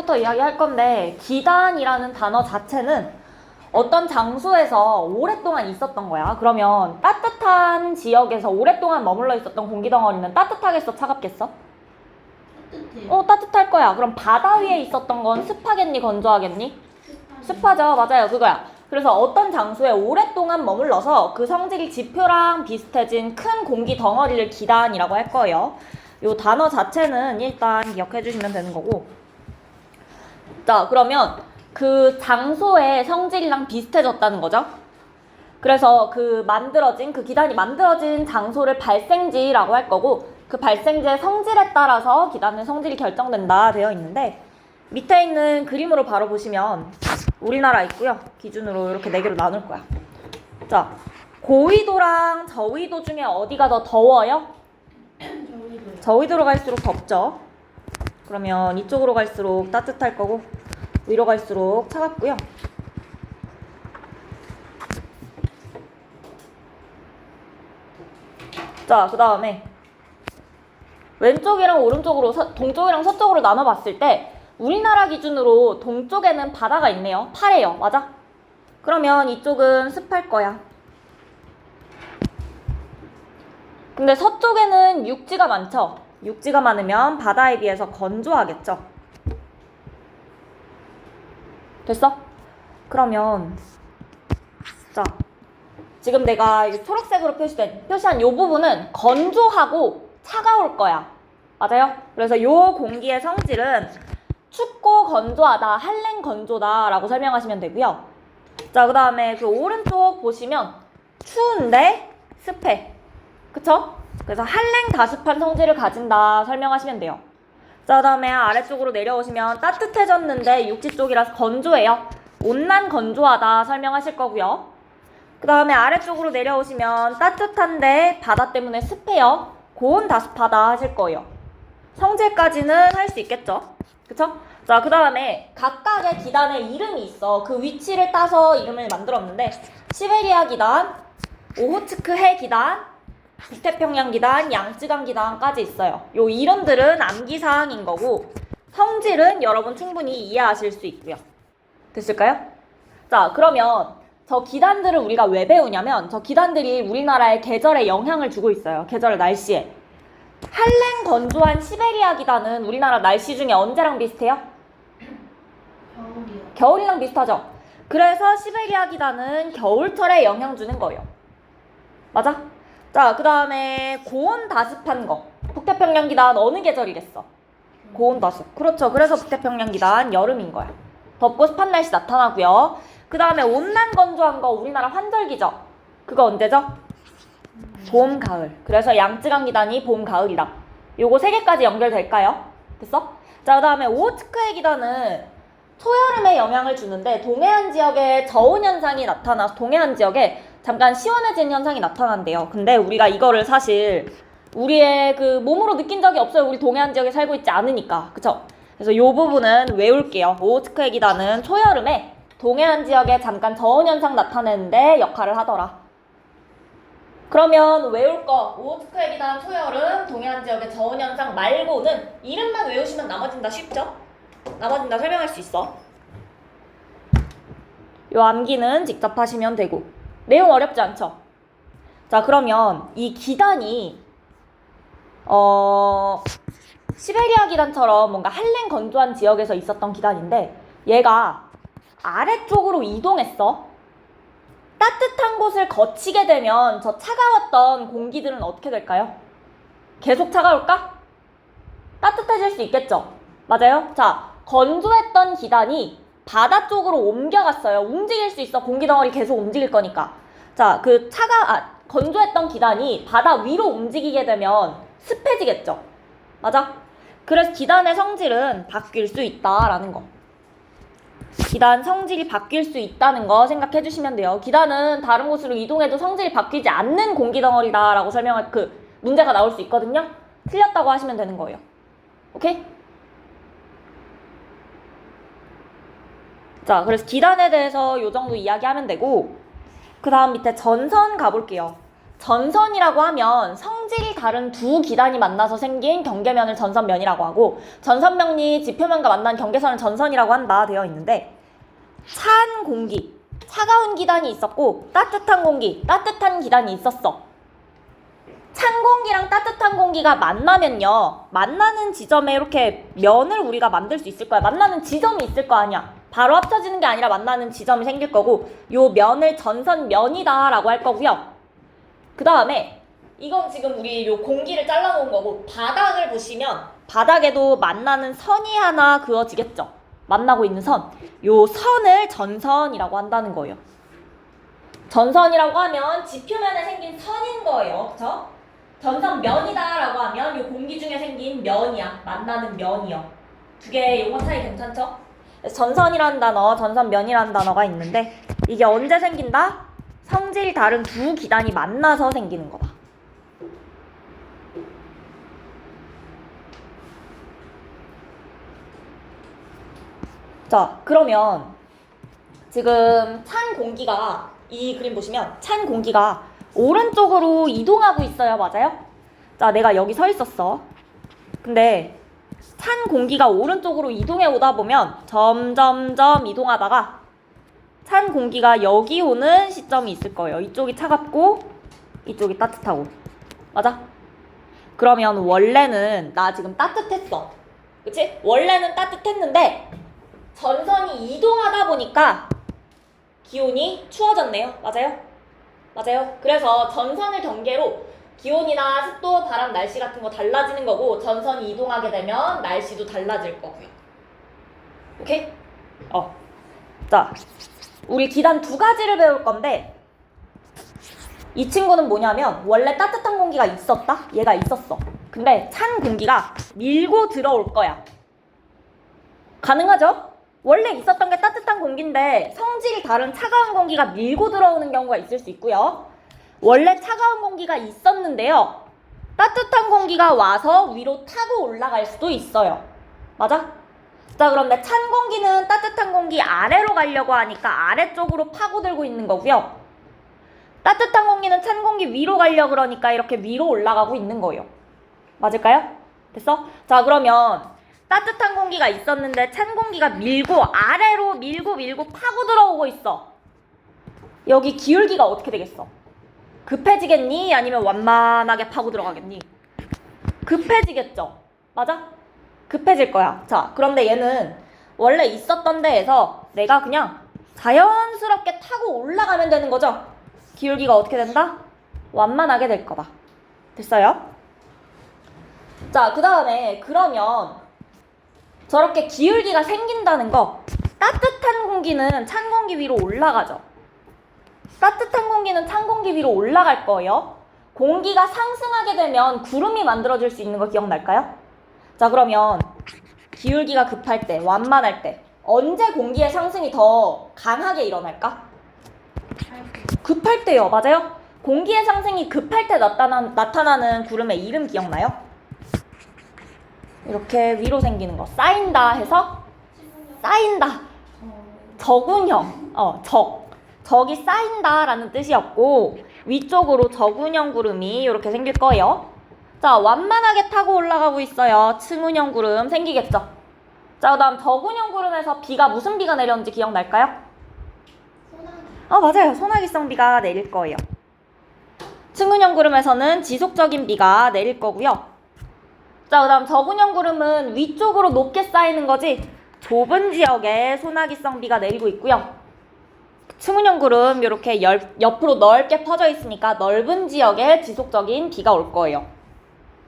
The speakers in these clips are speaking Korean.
부터 이야기할 건데 기단이라는 단어 자체는 어떤 장소에서 오랫동안 있었던 거야. 그러면 따뜻한 지역에서 오랫동안 머물러 있었던 공기덩어리는 따뜻하겠어, 차갑겠어? 따뜻해. 따뜻할 거야. 그럼 바다 위에 있었던 건 습하겠니, 건조하겠니? 습하죠. 맞아요. 그거야. 그래서 어떤 장소에 오랫동안 머물러서 그 성질 지표랑 비슷해진 큰 공기 덩어리를 기단이라고 할 거예요. 이 단어 자체는 일단 기억해 주시면 되는 거고. 자, 그러면 그 장소의 성질이랑 비슷해졌다는 거죠. 그래서 그 기단이 만들어진 장소를 발생지라고 할 거고, 그 발생지의 성질에 따라서 기단의 성질이 결정된다 되어 있는데, 밑에 있는 그림으로 바로 보시면 우리나라 있고요. 기준으로 이렇게 4개로 나눌 거야. 자, 고위도랑 저위도 중에 어디가 더 더워요? 저위도로 갈수록 덥죠. 그러면 이쪽으로 갈수록 따뜻할 거고 위로 갈수록 차갑고요. 자, 그 다음에 왼쪽이랑 오른쪽으로 동쪽이랑 서쪽으로 나눠봤을 때 우리나라 기준으로 동쪽에는 바다가 있네요. 파래요. 맞아? 그러면 이쪽은 습할 거야. 근데 서쪽에는 육지가 많죠? 육지가 많으면 바다에 비해서 건조하겠죠? 됐어? 그러면 자, 지금 내가 초록색으로 표시한 이 부분은 건조하고 차가울 거야. 맞아요? 그래서 이 공기의 성질은 춥고 건조하다, 한랭 건조다 라고 설명하시면 되고요. 자, 그 다음에 그 오른쪽 보시면 추운데 습해. 그쵸? 그래서 한랭 다습한 성질을 가진다 설명하시면 돼요. 자, 그 다음에 아래쪽으로 내려오시면 따뜻해졌는데 육지 쪽이라서 건조해요. 온난 건조하다 설명하실 거고요. 그 다음에 아래쪽으로 내려오시면 따뜻한데 바다 때문에 습해요. 고온 다습하다 하실 거예요. 성질까지는 할 수 있겠죠? 그쵸? 자, 그 다음에 각각의 기단의 이름이 있어. 그 위치를 따서 이름을 만들었는데 시베리아 기단, 오호츠크 해 기단, 북태평양 기단, 양쯔강 기단까지 있어요. 요 이름들은 암기사항인 거고 성질은 여러분 충분히 이해하실 수 있고요. 됐을까요? 자, 그러면 저 기단들을 우리가 왜 배우냐면 저 기단들이 우리나라의 계절에 영향을 주고 있어요. 계절 날씨에. 한랭 건조한 시베리아 기단은 우리나라 날씨 중에 언제랑 비슷해요? 겨울이요. 겨울이랑 비슷하죠? 그래서 시베리아 기단은 겨울철에 영향 주는 거예요. 맞아? 자, 그 다음에 고온 다습한 거. 북태평양 기단 어느 계절이겠어? 고온 다습. 그렇죠. 그래서 북태평양 기단 여름인 거야. 덥고 습한 날씨 나타나고요. 그 다음에 온난 건조한 거 우리나라 환절기죠? 그거 언제죠? 봄, 가을. 그래서 양쯔강 기단이 봄, 가을이다. 요거 3개까지 연결될까요? 됐어? 자, 그 다음에 오호츠크해 기단은 초여름에 영향을 주는데 동해안 지역에 저온 현상이 나타나서 동해안 지역에 잠깐 시원해진 현상이 나타난대요. 근데 우리가 이거를 사실 우리의 그 몸으로 느낀 적이 없어요. 우리 동해안 지역에 살고 있지 않으니까. 그쵸? 그래서 요 부분은 외울게요. 오호츠크해 기단은 초여름에 동해안 지역에 잠깐 저온 현상 나타내는데 역할을 하더라. 그러면 외울 거 오호츠크해 기단 초여름 동해안 지역의 저온 현상 말고는 이름만 외우시면 나머진 다 쉽죠? 나머진 다 설명할 수 있어. 요 암기는 직접 하시면 되고 내용 어렵지 않죠? 자, 그러면 이 기단이 시베리아 기단처럼 뭔가 한랭 건조한 지역에서 있었던 기단인데 얘가 아래쪽으로 이동했어. 따뜻한 곳을 거치게 되면 저 차가웠던 공기들은 어떻게 될까요? 계속 차가울까? 따뜻해질 수 있겠죠? 맞아요? 자, 건조했던 기단이 바다 쪽으로 옮겨갔어요. 움직일 수 있어. 공기덩어리 계속 움직일 거니까. 자, 건조했던 기단이 바다 위로 움직이게 되면 습해지겠죠? 맞아? 그래서 기단의 성질은 바뀔 수 있다라는 거. 기단 성질이 바뀔 수 있다는 거 생각해 주시면 돼요. 기단은 다른 곳으로 이동해도 성질이 바뀌지 않는 공기덩어리다라고 설명할 문제가 나올 수 있거든요. 틀렸다고 하시면 되는 거예요. 오케이? 자, 그래서 기단에 대해서 요 정도 이야기하면 되고 그 다음 밑에 전선 가볼게요. 전선이라고 하면 성질이 다른 두 기단이 만나서 생긴 경계면을 전선면이라고 하고 전선면이 지표면과 만난 경계선을 전선이라고 한다 되어 있는데 찬 공기, 차가운 기단이 있었고 따뜻한 공기, 따뜻한 기단이 있었어. 찬 공기랑 따뜻한 공기가 만나면요. 만나는 지점에 이렇게 면을 우리가 만들 수 있을 거야. 만나는 지점이 있을 거 아니야. 바로 합쳐지는 게 아니라 만나는 지점이 생길 거고 요 면을 전선면이다 라고 할 거고요. 그 다음에 이건 지금 우리 요 공기를 잘라놓은 거고 바닥을 보시면 바닥에도 만나는 선이 하나 그어지겠죠. 만나고 있는 선. 요 선을 전선이라고 한다는 거예요. 전선이라고 하면 지표면에 생긴 선인 거예요. 그쵸? 전선면이다 라고 하면 요 공기 중에 생긴 면이야. 만나는 면이요. 두 개의 용어 차이 괜찮죠? 그래서 전선이라는 단어, 전선면이라는 단어가 있는데 이게 언제 생긴다? 성질이 다른 두 기단이 만나서 생기는 거다. 자, 그러면 지금 찬 공기가 이 그림 보시면 찬 공기가 오른쪽으로 이동하고 있어요. 맞아요? 자, 내가 여기 서 있었어. 근데 찬 공기가 오른쪽으로 이동해 오다 보면 점점점 이동하다가 찬 공기가 여기 오는 시점이 있을 거예요. 이쪽이 차갑고 이쪽이 따뜻하고. 맞아? 그러면 원래는 나 지금 따뜻했어. 그치? 원래는 따뜻했는데 전선이 이동하다 보니까 기온이 추워졌네요. 맞아요? 맞아요. 그래서 전선을 경계로 기온이나 습도, 바람, 날씨 같은 거 달라지는 거고 전선이 이동하게 되면 날씨도 달라질 거고요. 오케이? 자, 우리 기단 두 가지를 배울 건데 이 친구는 뭐냐면 원래 따뜻한 공기가 있었다? 얘가 있었어. 근데 찬 공기가 밀고 들어올 거야. 가능하죠? 원래 있었던 게 따뜻한 공기인데 성질이 다른 차가운 공기가 밀고 들어오는 경우가 있을 수 있고요. 원래 차가운 공기가 있었는데요. 따뜻한 공기가 와서 위로 타고 올라갈 수도 있어요. 맞아? 자, 그런데 찬 공기는 따뜻한 공기 아래로 가려고 하니까 아래쪽으로 파고들고 있는 거고요. 따뜻한 공기는 찬 공기 위로 가려고 그러니까 이렇게 위로 올라가고 있는 거예요. 맞을까요? 됐어? 자, 그러면 따뜻한 공기가 있었는데 찬 공기가 밀고 아래로 밀고 파고 들어오고 있어. 여기 기울기가 어떻게 되겠어? 급해지겠니? 아니면 완만하게 파고 들어가겠니? 급해지겠죠? 맞아? 급해질 거야. 자, 그런데 얘는 원래 있었던 데에서 내가 그냥 자연스럽게 타고 올라가면 되는 거죠? 기울기가 어떻게 된다? 완만하게 될 거다. 됐어요? 자, 그 다음에 그러면 저렇게 기울기가 생긴다는 거 따뜻한 공기는 찬 공기 위로 올라가죠. 따뜻한 공기는 찬 공기 위로 올라갈 거예요. 공기가 상승하게 되면 구름이 만들어질 수 있는 거 기억날까요? 자, 그러면 기울기가 급할 때, 완만할 때 언제 공기의 상승이 더 강하게 일어날까? 급할 때요. 맞아요? 공기의 상승이 급할 때 나타나는 구름의 이름 기억나요? 이렇게 위로 생기는 거. 쌓인다 해서 쌓인다. 저군형. 적이 쌓인다라는 뜻이었고 위쪽으로 저군형 구름이 이렇게 생길 거예요. 자, 완만하게 타고 올라가고 있어요. 층운형 구름 생기겠죠. 자, 그 다음 저군형 구름에서 비가 무슨 비가 내렸는지 기억날까요? 맞아요. 소나기성 비가 내릴 거예요. 층운형 구름에서는 지속적인 비가 내릴 거고요. 자, 그 다음 저군형 구름은 위쪽으로 높게 쌓이는 거지 좁은 지역에 소나기성 비가 내리고 있고요. 층운형 구름 이렇게 옆으로 넓게 퍼져 있으니까 넓은 지역에 지속적인 비가 올 거예요.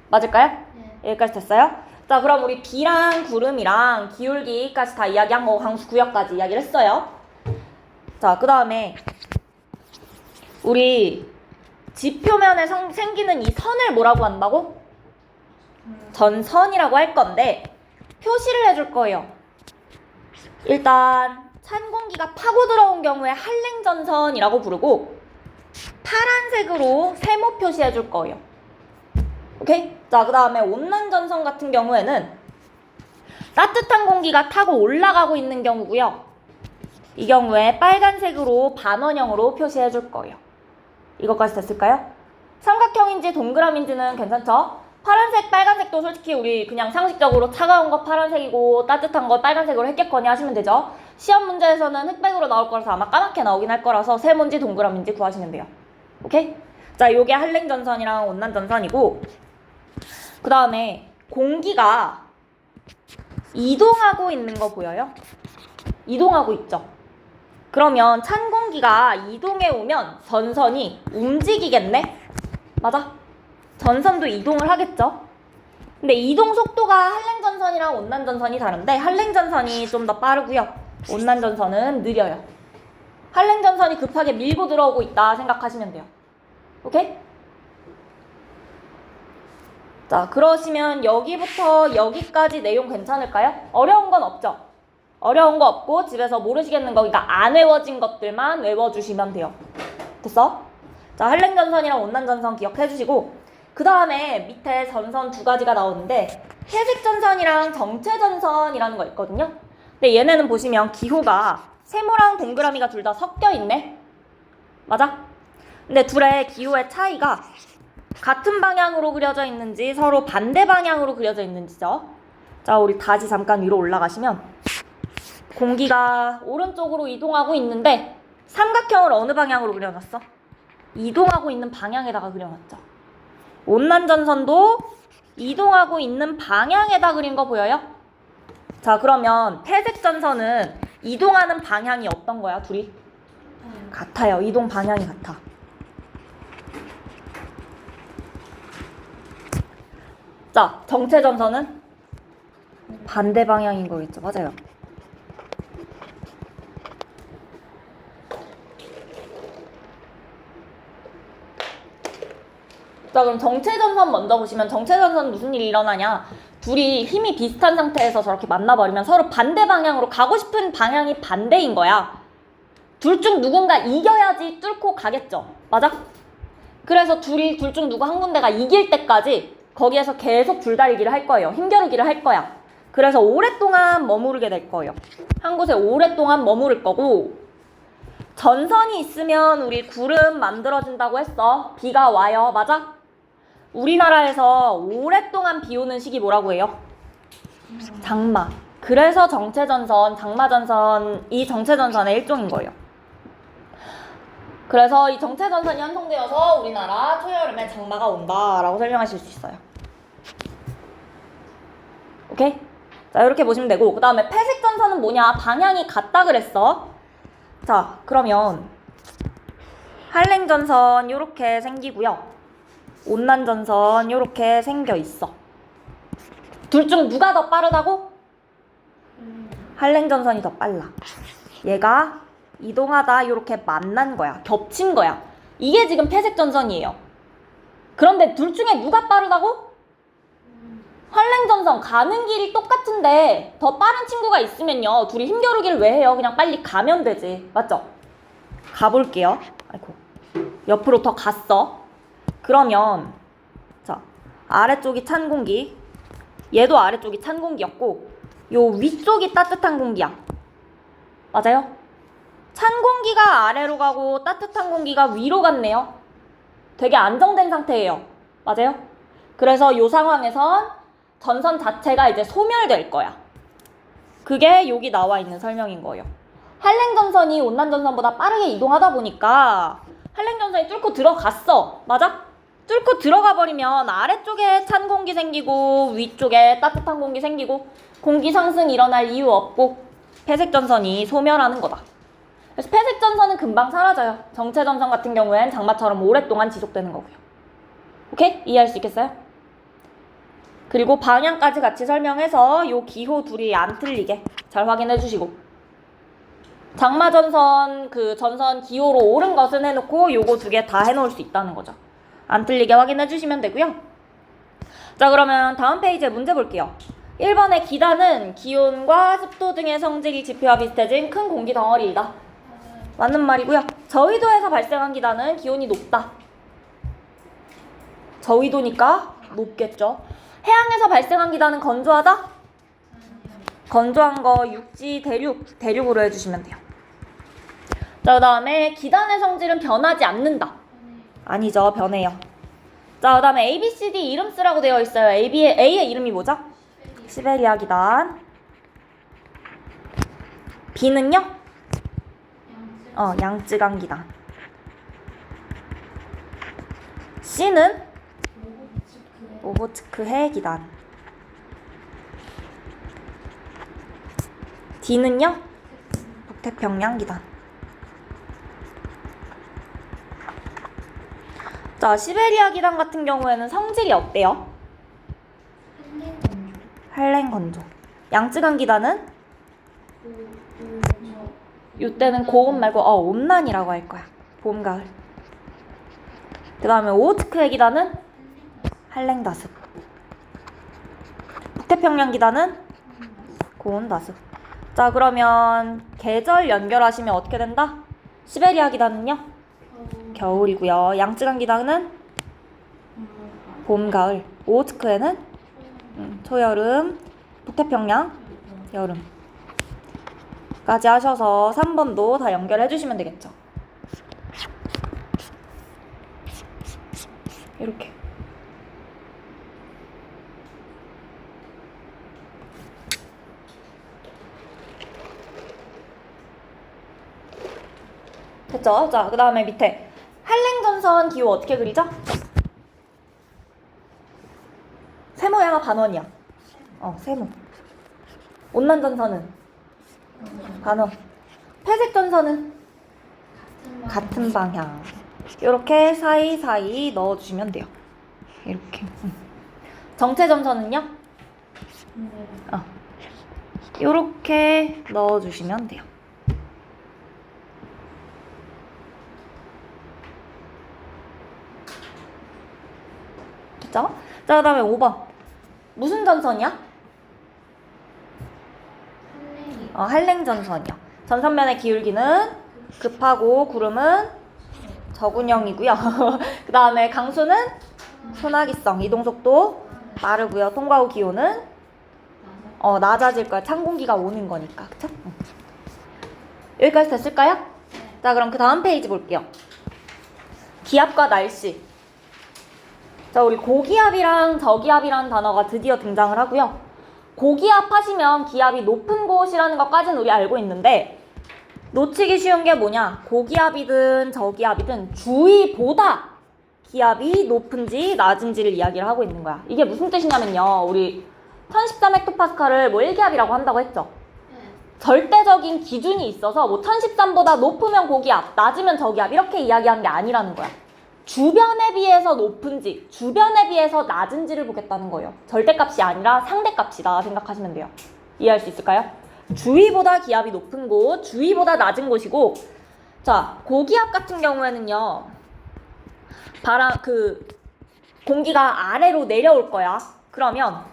맞을까요? 네. 여기까지 됐어요? 자, 그럼 우리 비랑 구름이랑 기울기까지 다 이야기한 거고 강수 구역까지 이야기를 했어요. 자, 그 다음에 우리 지표면에 생기는 이 선을 뭐라고 한다고? 전선이라고 할 건데 표시를 해줄 거예요. 일단 찬 공기가 파고 들어온 경우에 한랭전선이라고 부르고 파란색으로 세모 표시해 줄 거예요. 오케이? 자, 그 다음에 온난전선 같은 경우에는 따뜻한 공기가 타고 올라가고 있는 경우고요. 이 경우에 빨간색으로 반원형으로 표시해 줄 거예요. 이것까지 됐을까요? 삼각형인지 동그라미인지는 괜찮죠? 파란색, 빨간색도 솔직히 우리 그냥 상식적으로 차가운 거 파란색이고 따뜻한 거 빨간색으로 했겠거니 하시면 되죠. 시험 문제에서는 흑백으로 나올 거라서 아마 까맣게 나오긴 할 거라서 세모인지 동그라미인지 구하시면 돼요. 오케이? 자, 요게 한랭전선이랑 온난전선이고, 그 다음에 공기가 이동하고 있는 거 보여요? 이동하고 있죠? 그러면 찬 공기가 이동해 오면 전선이 움직이겠네? 맞아? 전선도 이동을 하겠죠? 근데 이동 속도가 한랭전선이랑 온난전선이 다른데 한랭전선이 좀 더 빠르고요. 온난전선은 느려요. 한랭전선이 급하게 밀고 들어오고 있다 생각하시면 돼요. 오케이? 자, 그러시면 여기부터 여기까지 내용 괜찮을까요? 어려운 건 없죠? 어려운 거 없고 집에서 모르시겠는 거, 그러니까 안 외워진 것들만 외워주시면 돼요. 됐어? 자, 한랭전선이랑 온난전선 기억해주시고, 그 다음에 밑에 전선 두 가지가 나오는데 회색전선이랑 정체전선이라는 거 있거든요. 근데 얘네는 보시면 기호가 세모랑 동그라미가 둘 다 섞여 있네. 맞아? 근데 둘의 기호의 차이가 같은 방향으로 그려져 있는지 서로 반대 방향으로 그려져 있는지죠. 자, 우리 다시 잠깐 위로 올라가시면 공기가 오른쪽으로 이동하고 있는데 삼각형을 어느 방향으로 그려놨어? 이동하고 있는 방향에다가 그려놨죠. 온난전선도 이동하고 있는 방향에다 그린 거 보여요? 자, 그러면 회색전선은 이동하는 방향이 어떤 거야, 둘이? 같아요. 이동 방향이 같아. 자, 정체전선은 반대 방향인 거겠죠. 맞아요. 자, 그럼 정체전선 먼저 보시면 정체전선 무슨 일이 일어나냐? 둘이 힘이 비슷한 상태에서 저렇게 만나버리면 서로 반대 방향으로 가고 싶은 방향이 반대인 거야. 둘 중 누군가 이겨야지 뚫고 가겠죠. 맞아? 그래서 둘 중 누구 한 군데가 이길 때까지 거기에서 계속 줄다리기를 할 거예요. 힘겨루기를 할 거야. 그래서 오랫동안 머무르게 될 거예요. 한 곳에 오랫동안 머무를 거고, 전선이 있으면 우리 구름 만들어진다고 했어. 비가 와요. 맞아? 우리나라에서 오랫동안 비 오는 시기 뭐라고 해요? 장마. 그래서 정체전선, 장마전선, 이 정체전선의 일종인 거예요. 그래서 이 정체전선이 형성되어서 우리나라 초여름에 장마가 온다라고 설명하실 수 있어요. 오케이? 자, 이렇게 보시면 되고, 그 다음에 회색전선은 뭐냐? 방향이 같다 그랬어. 자, 그러면 한랭전선 요렇게 생기고요. 온난전선 요렇게 생겨 있어. 둘 중 누가 더 빠르다고? 한랭전선이 더 빨라. 얘가 이동하다 요렇게 만난 거야. 겹친 거야. 이게 지금 회색전선이에요. 그런데 둘 중에 누가 빠르다고? 한랭전선 가는 길이 똑같은데 더 빠른 친구가 있으면요. 둘이 힘겨루기를 왜 해요? 그냥 빨리 가면 되지. 맞죠? 가볼게요. 아이고. 옆으로 더 갔어. 그러면 자, 아래쪽이 찬 공기, 얘도 아래쪽이 찬 공기였고 요 위쪽이 따뜻한 공기야. 맞아요? 찬 공기가 아래로 가고 따뜻한 공기가 위로 갔네요. 되게 안정된 상태예요. 맞아요? 그래서 요 상황에선 전선 자체가 이제 소멸될 거야. 그게 여기 나와 있는 설명인 거예요. 한랭전선이 온난전선보다 빠르게 이동하다 보니까 한랭전선이 뚫고 들어갔어. 맞아? 뚫고 들어가 버리면 아래쪽에 찬 공기 생기고 위쪽에 따뜻한 공기 생기고 공기 상승 일어날 이유 없고 회색전선이 소멸하는 거다. 그래서 회색전선은 금방 사라져요. 정체전선 같은 경우엔 장마처럼 오랫동안 지속되는 거고요. 오케이? 이해할 수 있겠어요? 그리고 방향까지 같이 설명해서 요 기호 둘이 안 틀리게 잘 확인해 주시고, 장마전선 그 전선 기호로 옳은 것은 해놓고 요거 두 개 다 해놓을 수 있다는 거죠. 안 틀리게 확인해 주시면 되고요. 자, 그러면 다음 페이지에 문제 볼게요. 1번의 기단은 기온과 습도 등의 성질이 지표와 비슷해진 큰 공기 덩어리이다. 맞는 말이고요. 저위도에서 발생한 기단은 기온이 높다. 저위도니까 높겠죠. 해양에서 발생한 기단은 건조하다? 건조한 거 육지, 대륙으로 해주시면 돼요. 자, 그 다음에 기단의 성질은 변하지 않는다. 아니죠, 변해요. 자, 그 다음에 A, B, C, D 이름 쓰라고 되어 있어요. A의 이름이 뭐죠? 시베리아 기단. B는요? 양쯔강 기단. C는 오호츠크해 기단. D는요? 북태평양 기단. 자, 시베리아 기단 같은 경우에는 성질이 어때요? 한랭 건조. 양쯔강 기단은 이때는 고온 말고 온난이라고 할 거야. 봄, 가을. 그 다음에 오호츠크해 기단은 한랭 다습. 북태평양 기단은 고온 다습. 자, 그러면 계절 연결하시면 어떻게 된다? 시베리아 기단은요? 겨울이고요. 양쯔강 기단은 봄, 가을. 오호츠크에는 초여름. 북태평양 여름. 까지 하셔서 3번도 다 연결해 주시면 되겠죠. 이렇게. 됐죠? 자, 그 다음에 밑에 한랭전선 기호 어떻게 그리죠? 세모야가 반원이야. 세모. 온난전선은 반원. 회색전선은 같은 방향. 이렇게 사이사이 넣어주시면 돼요. 이렇게. 정체전선은요? 이렇게 넣어주시면 돼요. 됐죠? 자, 그 다음에 5번. 무슨 전선이야? 한랭전선이요. 전선면의 기울기는 급하고 구름은 저군형이고요. 그 다음에 강수는 소나기성, 이동속도 빠르고요. 통과 후 기온은 낮아질 거야. 찬 공기가 오는 거니까. 그쵸? 여기까지 됐을까요? 자, 그럼 그 다음 페이지 볼게요. 기압과 날씨. 자, 우리 고기압이랑 저기압이라는 단어가 드디어 등장을 하고요. 고기압 하시면 기압이 높은 곳이라는 것까지는 우리 알고 있는데 놓치기 쉬운 게 뭐냐? 고기압이든 저기압이든 주위보다 기압이 높은지 낮은지를 이야기를 하고 있는 거야. 이게 무슨 뜻이냐면요. 우리 1014헥토파스칼을 1기압이라고 한다고 했죠. 절대적인 기준이 있어서 1013보다 높으면 고기압, 낮으면 저기압 이렇게 이야기하는 게 아니라는 거야. 주변에 비해서 높은지, 주변에 비해서 낮은지를 보겠다는 거예요. 절대값이 아니라 상대값이다 생각하시면 돼요. 이해할 수 있을까요? 주위보다 기압이 높은 곳, 주위보다 낮은 곳이고, 자, 고기압 같은 경우에는요, 공기가 아래로 내려올 거야. 그러면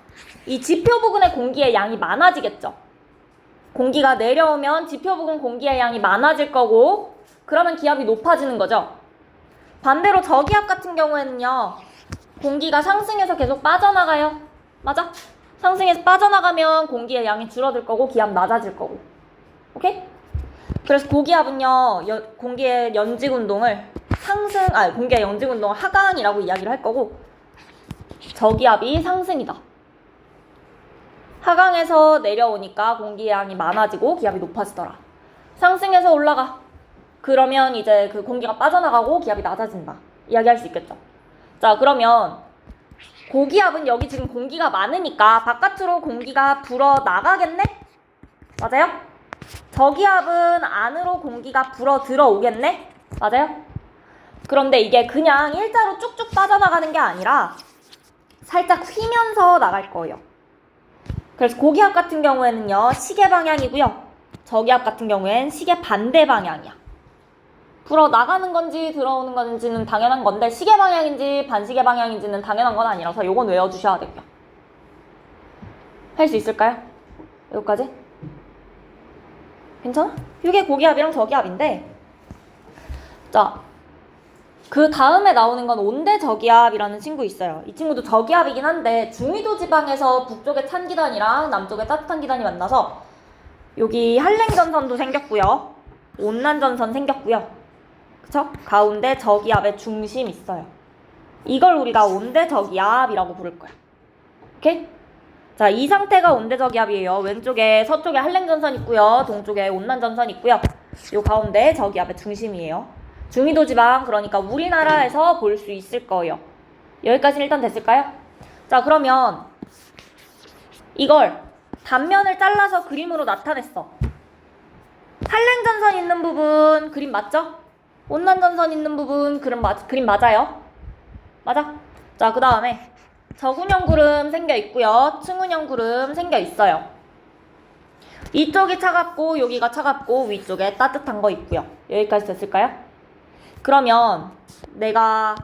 이 지표 부근의 공기의 양이 많아지겠죠. 공기가 내려오면 지표 부근 공기의 양이 많아질 거고, 그러면 기압이 높아지는 거죠. 반대로 저기압 같은 경우에는요, 공기가 상승해서 계속 빠져나가요. 맞아? 상승해서 빠져나가면 공기의 양이 줄어들 거고 기압 낮아질 거고. 오케이? 그래서 고기압은요, 공기의 연직 운동을 공기의 연직 운동을 하강이라고 이야기를 할 거고, 저기압이 상승이다. 하강에서 내려오니까 공기의 양이 많아지고 기압이 높아지더라. 상승해서 올라가. 그러면 이제 그 공기가 빠져나가고 기압이 낮아진다. 이야기할 수 있겠죠. 자, 그러면 고기압은 여기 지금 공기가 많으니까 바깥으로 공기가 불어 나가겠네? 맞아요? 저기압은 안으로 공기가 불어 들어오겠네? 맞아요? 그런데 이게 그냥 일자로 쭉쭉 빠져나가는 게 아니라 살짝 휘면서 나갈 거예요. 그래서 고기압 같은 경우에는요, 시계 방향이고요. 저기압 같은 경우엔 시계 반대 방향이야. 불어 나가는 건지 들어오는 건지는 당연한 건데 시계 방향인지 반시계 방향인지는 당연한 건 아니라서 요건 외워주셔야 되고요. 할 수 있을까요? 여기까지? 괜찮아? 이게 고기압이랑 저기압인데, 자, 그 다음에 나오는 건 온대저기압이라는 친구 있어요. 이 친구도 저기압이긴 한데 중위도 지방에서 북쪽의 찬 기단이랑 남쪽의 따뜻한 기단이 만나서 여기 한랭전선도 생겼고요. 온난전선 생겼고요. 그쵸? 가운데 저기압의 중심 있어요. 이걸 우리가 온대저기압이라고 부를 거야. 오케이? 자, 이 상태가 온대저기압이에요. 왼쪽에 서쪽에 한랭전선 있고요. 동쪽에 온난전선 있고요. 요 가운데 저기압의 중심이에요. 중위도 지방, 그러니까 우리나라에서 볼 수 있을 거예요. 여기까지는 일단 됐을까요? 자, 그러면 이걸 단면을 잘라서 그림으로 나타냈어. 한랭전선 있는 부분 그림 맞죠? 온난전선 있는 부분 그림 맞아요? 맞아? 자, 그 다음에 저군형 구름 생겨 있고요. 층운형 구름 생겨 있어요. 이쪽이 차갑고 여기가 차갑고 위쪽에 따뜻한 거 있고요. 여기까지 됐을까요? 그러면 내가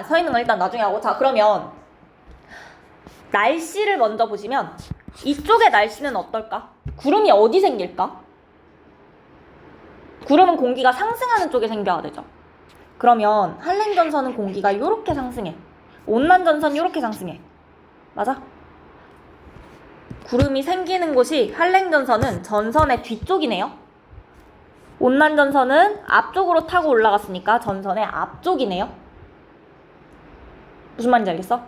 서 있는 건 일단 나중에 하고, 자, 그러면 날씨를 먼저 보시면 이쪽의 날씨는 어떨까? 구름이 어디 생길까? 구름은 공기가 상승하는 쪽에 생겨야 되죠. 그러면 한랭전선은 공기가 요렇게 상승해. 온난전선 요렇게 상승해. 맞아? 구름이 생기는 곳이 한랭전선은 전선의 뒤쪽이네요. 온난전선은 앞쪽으로 타고 올라갔으니까 전선의 앞쪽이네요. 무슨 말인지 알겠어?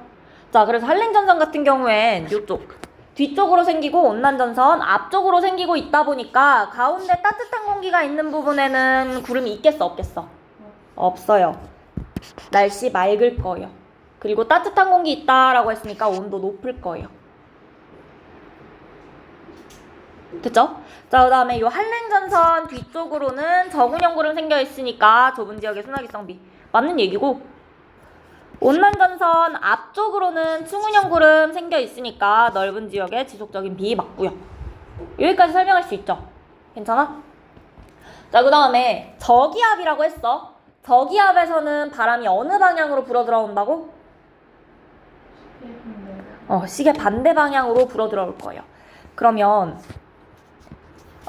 자, 그래서 한랭전선 같은 경우엔 요쪽 뒤쪽으로 생기고 온난전선 앞쪽으로 생기고 있다 보니까 가운데 따뜻한 공기가 있는 부분에는 구름이 있겠어 없겠어? 없어요. 날씨 맑을 거예요. 그리고 따뜻한 공기 있다라고 했으니까 온도 높을 거예요. 됐죠? 자, 그 다음에 이 한랭전선 뒤쪽으로는 저군형 구름 생겨 있으니까 좁은 지역의 소나기성 비 맞는 얘기고, 온난전선 앞쪽으로는 층운형 구름 생겨 있으니까 넓은 지역의 지속적인 비 맞고요. 여기까지 설명할 수 있죠? 괜찮아? 자, 그 다음에 저기압이라고 했어. 저기압에서는 바람이 어느 방향으로 불어 들어온다고? 시계 반대 방향으로 불어 들어올 거예요. 그러면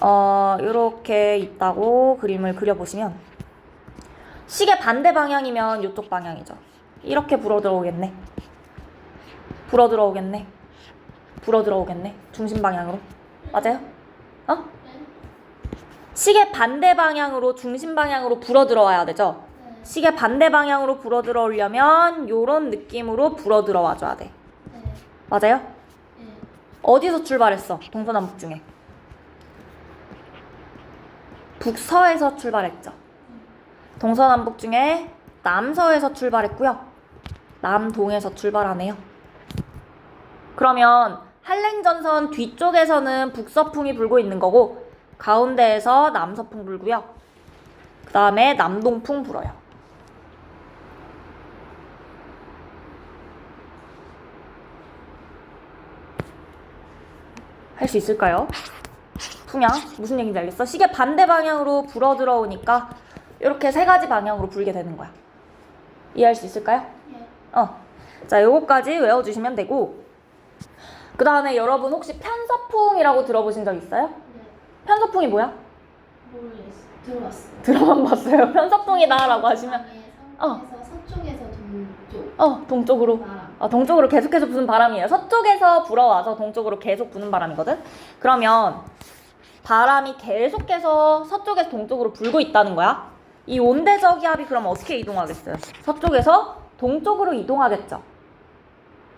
요렇게 있다고 그림을 그려보시면 시계 반대 방향이면 이쪽 방향이죠. 이렇게 불어 들어오겠네. 불어 들어오겠네. 불어 들어오겠네. 중심 방향으로. 맞아요? 시계 반대 방향으로 중심 방향으로 불어 들어와야 되죠. 시계 반대 방향으로 불어 들어오려면 요런 느낌으로 불어 들어와 줘야 돼. 맞아요? 어디서 출발했어? 동서남북 중에. 북서에서 출발했죠. 동서남북 중에 남서에서 출발했고요. 남동에서 출발하네요. 그러면 한랭전선 뒤쪽에서는 북서풍이 불고 있는 거고 가운데에서 남서풍 불고요. 그 다음에 남동풍 불어요. 할 수 있을까요? 풍향 무슨 얘기인지 알겠어? 시계 반대 방향으로 불어 들어오니까 이렇게 세 가지 방향으로 불게 되는 거야. 이해할 수 있을까요? 자, 요거까지 외워주시면 되고, 그 다음에 여러분 혹시 편서풍이라고 들어보신 적 있어요? 네. 편서풍이 뭐야? 모르겠어. 들어봤어요. 들어만 봤어요. 편서풍이다라고 하시면 서쪽에서 동쪽. 동쪽으로. 바람. 동쪽으로 계속해서 부는 바람이에요. 서쪽에서 불어와서 동쪽으로 계속 부는 바람이거든. 그러면 바람이 계속해서 서쪽에서 동쪽으로 불고 있다는 거야. 이 온대저기압이 그럼 어떻게 이동하겠어요? 서쪽에서 동쪽으로 이동하겠죠.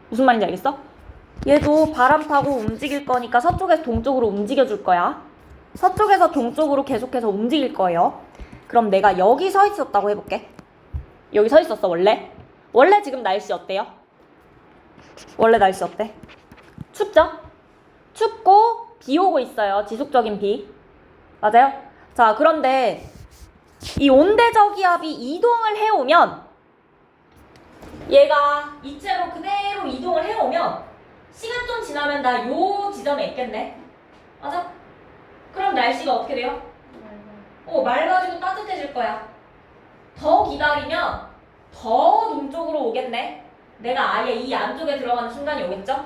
무슨 말인지 알겠어? 얘도 바람 타고 움직일 거니까 서쪽에서 동쪽으로 움직여줄 거야. 서쪽에서 동쪽으로 계속해서 움직일 거예요. 그럼 내가 여기 서 있었다고 해볼게. 여기 서 있었어 원래. 원래 지금 날씨 어때요? 원래 날씨 어때? 춥죠? 춥고 비 오고 있어요. 지속적인 비. 맞아요? 자, 그런데 이 온대저기압이 이동을 해오면 얘가 이체로 그대로 이동을 해오면 시간 좀 지나면 나 요 지점에 있겠네. 맞아? 그럼 날씨가 어떻게 돼요? 맑아지고 따뜻해질 거야. 더 기다리면 더 동쪽으로 오겠네. 내가 아예 이 안쪽에 들어가는 순간이 오겠죠?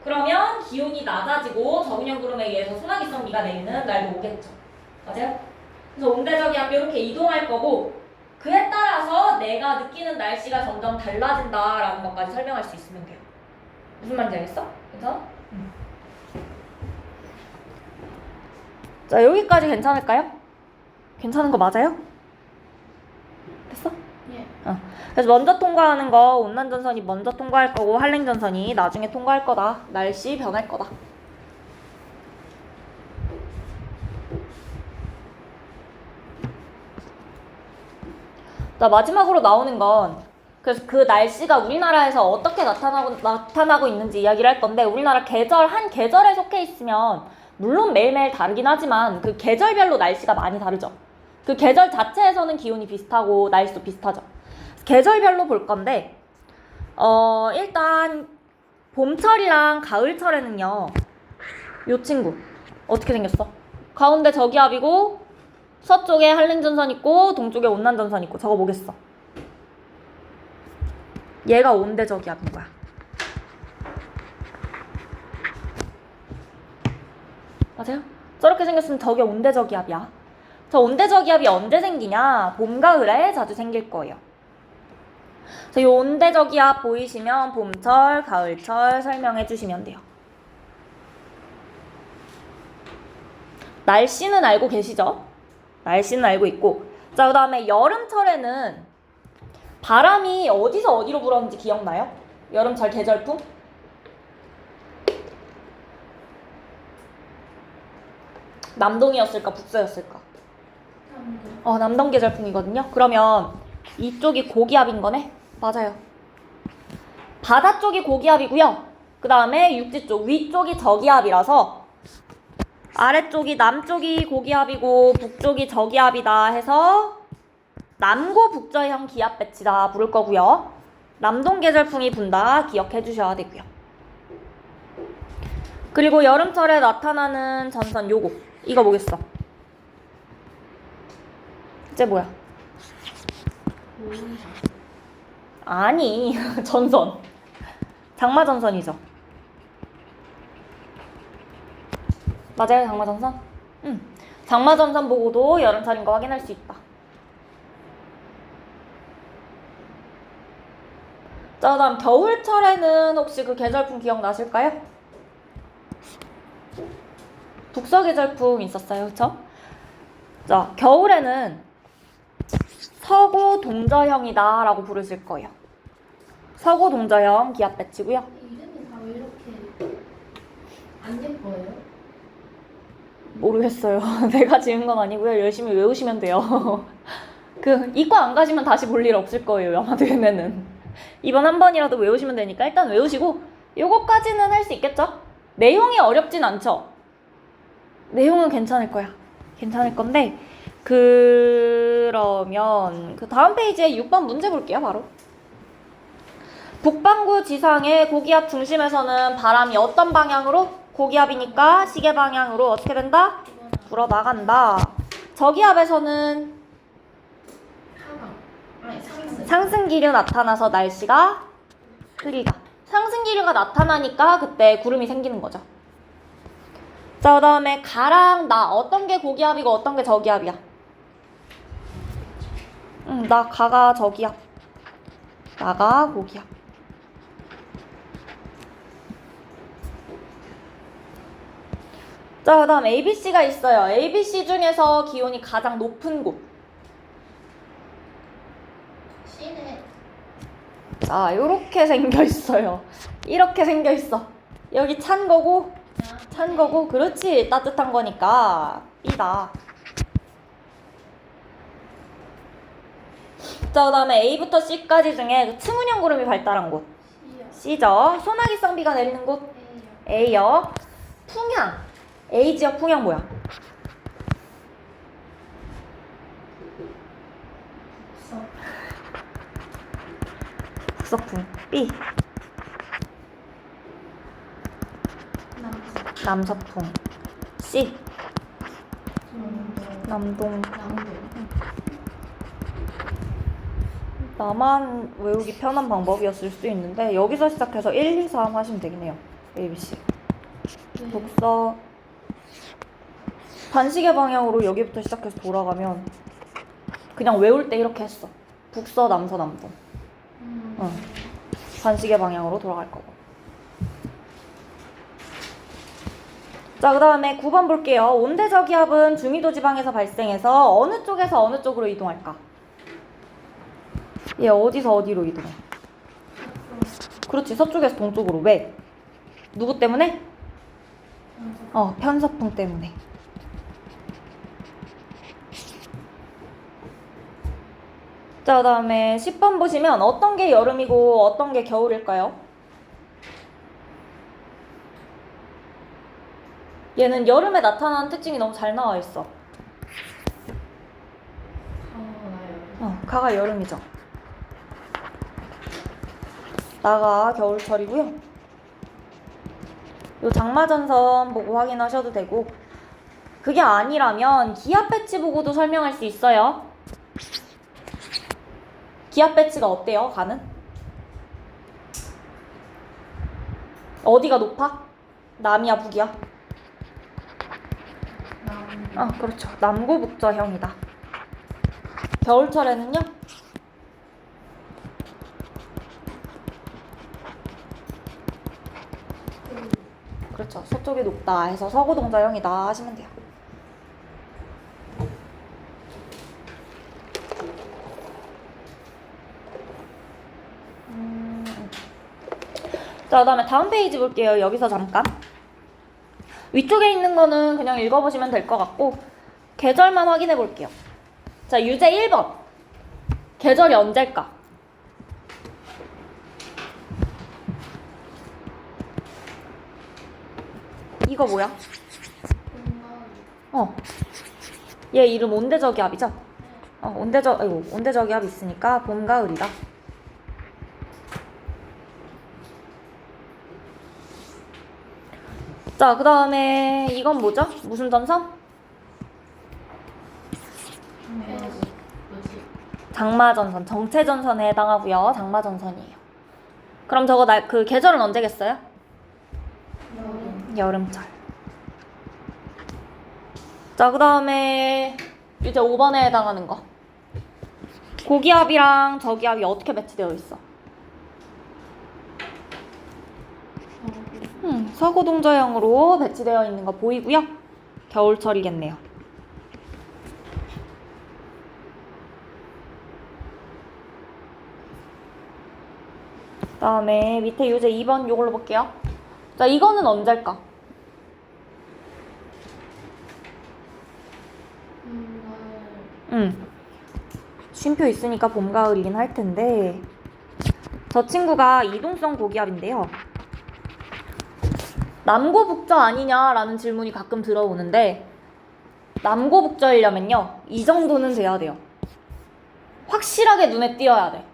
그러면 기온이 낮아지고 저기형 구름에 의해서 소나기성 비가 내리는 날도 오겠죠. 맞아요? 그래서 온대저기압이 이렇게 이동할 거고, 그에 따라서 내가 느끼는 날씨가 점점 달라진다라는 것까지 설명할 수 있으면 돼요. 무슨 말인지 알겠어? 괜찮아? 자, 여기까지 괜찮을까요? 괜찮은 거 맞아요? 됐어? 예. 그래서 먼저 통과하는 거 온난전선이 먼저 통과할 거고 한랭전선이 나중에 통과할 거다. 날씨 변할 거다. 자, 마지막으로 나오는 건 그래서 그 날씨가 우리나라에서 어떻게 나타나고 있는지 이야기를 할 건데 우리나라 한 계절에 속해 있으면 물론 매일매일 다르긴 하지만 그 계절별로 날씨가 많이 다르죠. 그 계절 자체에서는 기온이 비슷하고 날씨도 비슷하죠. 계절별로 볼 건데 일단 봄철이랑 가을철에는요. 요 친구 어떻게 생겼어? 가운데 저기압이고 서쪽에 한랭전선 있고 동쪽에 온난전선 있고 저거 뭐겠어? 얘가 온대저기압인 거야. 맞아요? 저렇게 생겼으면 저게 온대저기압이야. 저 온대저기압이 언제 생기냐? 봄, 가을에 자주 생길 거예요. 이 온대저기압 보이시면 봄철, 가을철 설명해 주시면 돼요. 날씨는 알고 계시죠? 날씨는 알고 있고 자, 그 다음에 여름철에는 바람이 어디서 어디로 불었는지 기억나요? 여름철 계절풍? 남동이었을까 북서였을까? 남동 계절풍이거든요. 그러면 이쪽이 고기압인 거네? 맞아요. 바다 쪽이 고기압이고요. 그 다음에 육지 쪽 위쪽이 저기압이라서 아래쪽이 남쪽이 고기압이고 북쪽이 저기압이다 해서 남고 북저형 기압 배치다 부를 거고요. 남동 계절풍이 분다 기억해 주셔야 되고요. 그리고 여름철에 나타나는 전선 요거 이거 뭐겠어? 이제 뭐야? 아니 전선 장마전선이죠. 맞아요 장마전선? 장마전선 보고도 여름철인 거 확인할 수 있다. 자, 그 다음 겨울철에는 혹시 그 계절풍 기억나실까요? 북서 계절풍 있었어요, 그쵸? 자, 겨울에는 서고 동저형이다 라고 부르실 거예요. 서고 동저형 기압 배치고요. 이름이 다 왜 이렇게 안 예뻐요? 모르겠어요. 내가 지은 건 아니고요. 열심히 외우시면 돼요. 이과 안 가시면 다시 볼 일 없을 거예요, 아마도 얘네는. 이번 한 번이라도 외우시면 되니까 일단 외우시고 요거까지는 할 수 있겠죠? 내용이 어렵진 않죠? 내용은 괜찮을 거야. 괜찮을 건데 그러면 그 다음 페이지에 6번 문제 볼게요. 바로 북반구 지상의 고기압 중심에서는 바람이 어떤 방향으로? 고기압이니까 시계 방향으로 어떻게 된다? 불어나간다. 저기압에서는 상승기류 나타나서 날씨가 흐리다. 상승기류가 나타나니까 그때 구름이 생기는 거죠. 자, 그 다음에 가랑 나 어떤 게 고기압이고 어떤 게 저기압이야? 나 가가 저기압. 나가 고기압. 자, 그 다음 ABC가 있어요. ABC 중에서 기온이 가장 높은 곳. C네. 자, 요렇게 생겨있어요. 이렇게 생겨있어. 여기 찬 거고 그렇지. 따뜻한 거니까 B다. 자, 그 다음에 A부터 C까지 중에 그 층운형 구름이 발달한 곳 C죠. 소나기성 비가 내리는 곳 A요. 풍향 A 지역 풍향 뭐야? 북서풍 B. 남서풍 C. 남동. 나만 외우기 편한 방법이었을 수도 있는데 여기서 시작해서 1, 2, 3 하시면 되긴 해요. ABC. 북서 반시계 방향으로 여기부터 시작해서 돌아가면 그냥 외울 때 이렇게 했어. 북서, 남서, 남동. 반시계 방향으로 돌아갈 거고. 자, 그 다음에 9번 볼게요. 온대저기압은 중위도 지방에서 발생해서 어느 쪽에서 어느 쪽으로 이동할까? 얘 어디서 어디로 이동해? 그렇지, 서쪽에서 동쪽으로. 왜? 누구 때문에? 편서풍 때문에. 자, 그 다음에 10번 보시면 어떤 게 여름이고 어떤 게 겨울일까요? 얘는 여름에 나타나는 특징이 너무 잘 나와 있어. 가가 여름이죠. 나가 겨울철이고요. 요 장마전선 보고 확인하셔도 되고, 그게 아니라면 기압 배치 보고도 설명할 수 있어요. 기압 배치가 어때요, 가는? 어디가 높아? 남이야, 북이야? 그렇죠. 남구 북저형이다. 겨울철에는요? 그렇죠. 서쪽이 높다 해서 서구 동저형이다 하시면 돼요. 자, 그다음에 다음 페이지 볼게요. 여기서 잠깐. 위쪽에 있는 거는 그냥 읽어보시면 될 것 같고, 계절만 확인해 볼게요. 자, 유제 1번. 계절이 언제일까? 이거 뭐야? 얘 이름 온대저기압이죠? 온대저기압 있으니까 봄, 가을이다. 자, 그 다음에 이건 뭐죠? 무슨 전선? 장마전선, 정체전선에 해당하고요. 장마전선이에요. 그럼 저거 그 계절은 언제겠어요? 여름철. 자, 그 다음에 이제 5번에 해당하는 거. 고기압이랑 저기압이 어떻게 배치되어 있어? 서구 동저형으로 배치되어 있는 거 보이고요. 겨울철이겠네요. 그다음에 밑에 유제 2번 요걸로 볼게요. 자, 이거는 언제일까? 쉼표 있으니까 봄, 가을이긴 할 텐데, 저 친구가 이동성 고기압인데요. 남고 북저 아니냐라는 질문이 가끔 들어오는데, 남고 북저이려면요, 이 정도는 돼야 돼요. 확실하게 눈에 띄어야 돼.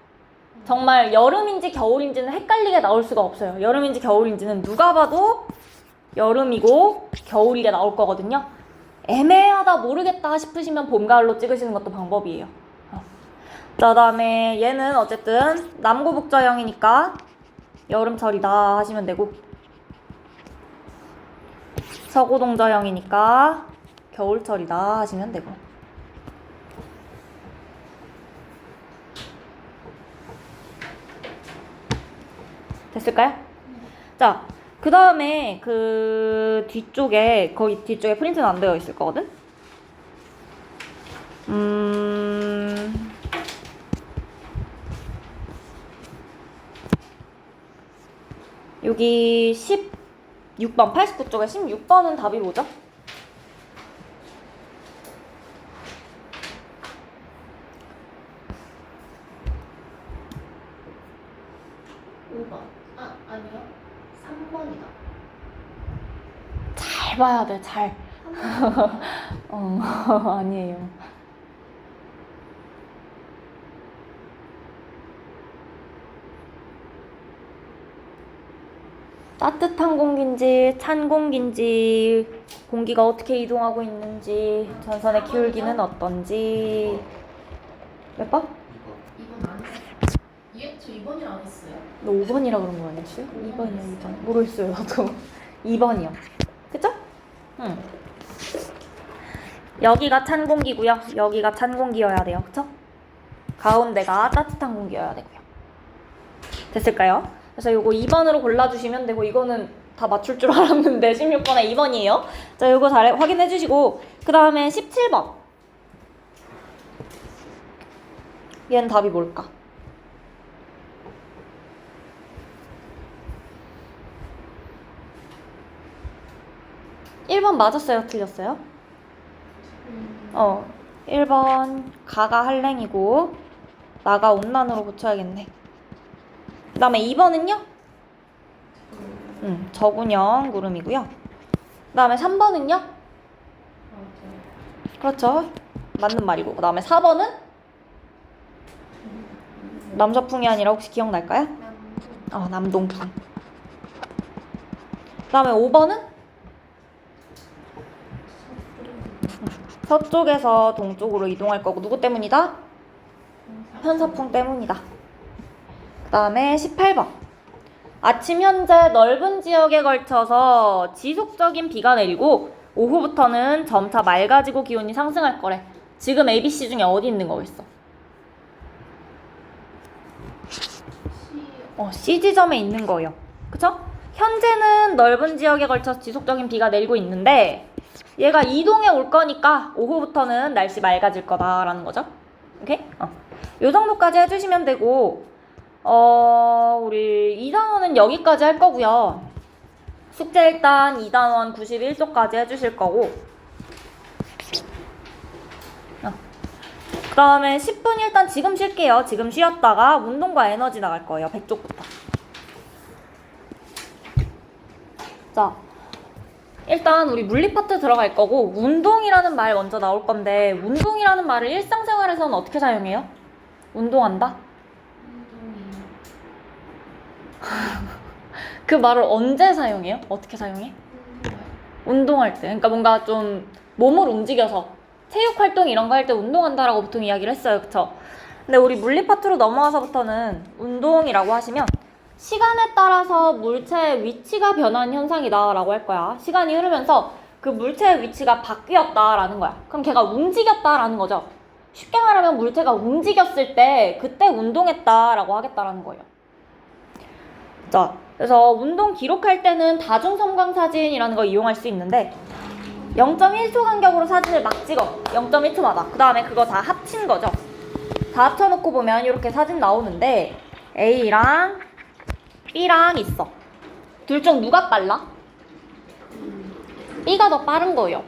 정말 여름인지 겨울인지는 헷갈리게 나올 수가 없어요. 여름인지 겨울인지는 누가 봐도 여름이고 겨울이게 나올 거거든요. 애매하다 모르겠다 싶으시면 봄, 가을로 찍으시는 것도 방법이에요. 자, 그다음에 얘는 어쨌든 남고 북저형이니까 여름철이다 하시면 되고, 서고 동저형이니까 겨울철이다 하시면 되고. 됐을까요? 자, 그 다음에 그 뒤쪽에, 거기 뒤쪽에 프린트는 안 되어 있을 거거든? 여기 16번, 89쪽에 16번은 답이 뭐죠? 5번. 아니요. 3번이다. 잘 봐야 돼, 잘. 아니에요. 따뜻한 공기인지 찬 공기인지, 공기가 어떻게 이동하고 있는지, 전선의 기울기는 어떤지. 몇 번? 2번 안 했어요. 저 2번이랑 안 했어요. 너 5번이라 그런 거 아니었어요? 2번이요, 2번. 모르겠어요, 나도. 2번이요. 그쵸? 응. 여기가 찬 공기고요. 여기가 찬 공기여야 돼요. 그쵸? 가운데가 따뜻한 공기여야 되고요. 됐을까요? 그래서 요거 2번으로 골라주시면 되고, 이거는 다 맞출 줄 알았는데 16번에 2번이에요. 자, 요거 잘 확인해 주시고, 그 다음에 17번. 얘는 답이 뭘까? 1번 맞았어요? 틀렸어요? 1번 가가 한랭이고 나가 온난으로 붙여야겠네. 그 다음에 2번은요? 저군형 구름이고요. 그 다음에 3번은요? 그렇죠. 맞는 말이고. 그 다음에 4번은? 남서풍이 아니라 혹시 기억날까요? 남동풍. 그 다음에 5번은? 서쪽에서 동쪽으로 이동할 거고 누구 때문이다? 편서풍 때문이다. 그 다음에 18번. 아침 현재 넓은 지역에 걸쳐서 지속적인 비가 내리고 오후부터는 점차 맑아지고 기온이 상승할 거래. 지금 ABC 중에 어디 있는 거겠어? C 지점에 있는 거예요. 그쵸? 현재는 넓은 지역에 걸쳐서 지속적인 비가 내리고 있는데 얘가 이동해 올 거니까 오후부터는 날씨 맑아질 거다라는 거죠. 오케이? 요 정도까지 해주시면 되고 우리 2단원은 여기까지 할 거고요. 숙제 일단 2단원 91쪽까지 해주실 거고 그 다음에 10분 일단 지금 쉴게요. 지금 쉬었다가 운동과 에너지 나갈 거예요. 100쪽부터. 자, 일단 우리 물리 파트 들어갈 거고 운동이라는 말 먼저 나올 건데 운동이라는 말을 일상생활에서는 어떻게 사용해요? 운동한다? 그 말을 언제 사용해요? 어떻게 사용해? 운동할 때. 그러니까 뭔가 좀 몸을 움직여서 체육 활동 이런 거 할 때 운동한다라고 보통 이야기를 했어요. 그쵸? 근데 우리 물리 파트로 넘어와서부터는 운동이라고 하시면 시간에 따라서 물체의 위치가 변한 현상이다 라고 할 거야. 시간이 흐르면서 그 물체의 위치가 바뀌었다라는 거야. 그럼 걔가 움직였다라는 거죠. 쉽게 말하면 물체가 움직였을 때 그때 운동했다라고 하겠다라는 거예요. 자, 그래서 운동 기록할 때는 다중섬광 사진이라는 거 이용할 수 있는데 0.1초 간격으로 사진을 막 찍어. 0.1초마다. 그 다음에 그거 다 합친 거죠. 다 합쳐놓고 보면 이렇게 사진 나오는데 A랑 B랑 있어. 둘 중 누가 빨라? B가 더 빠른 거예요.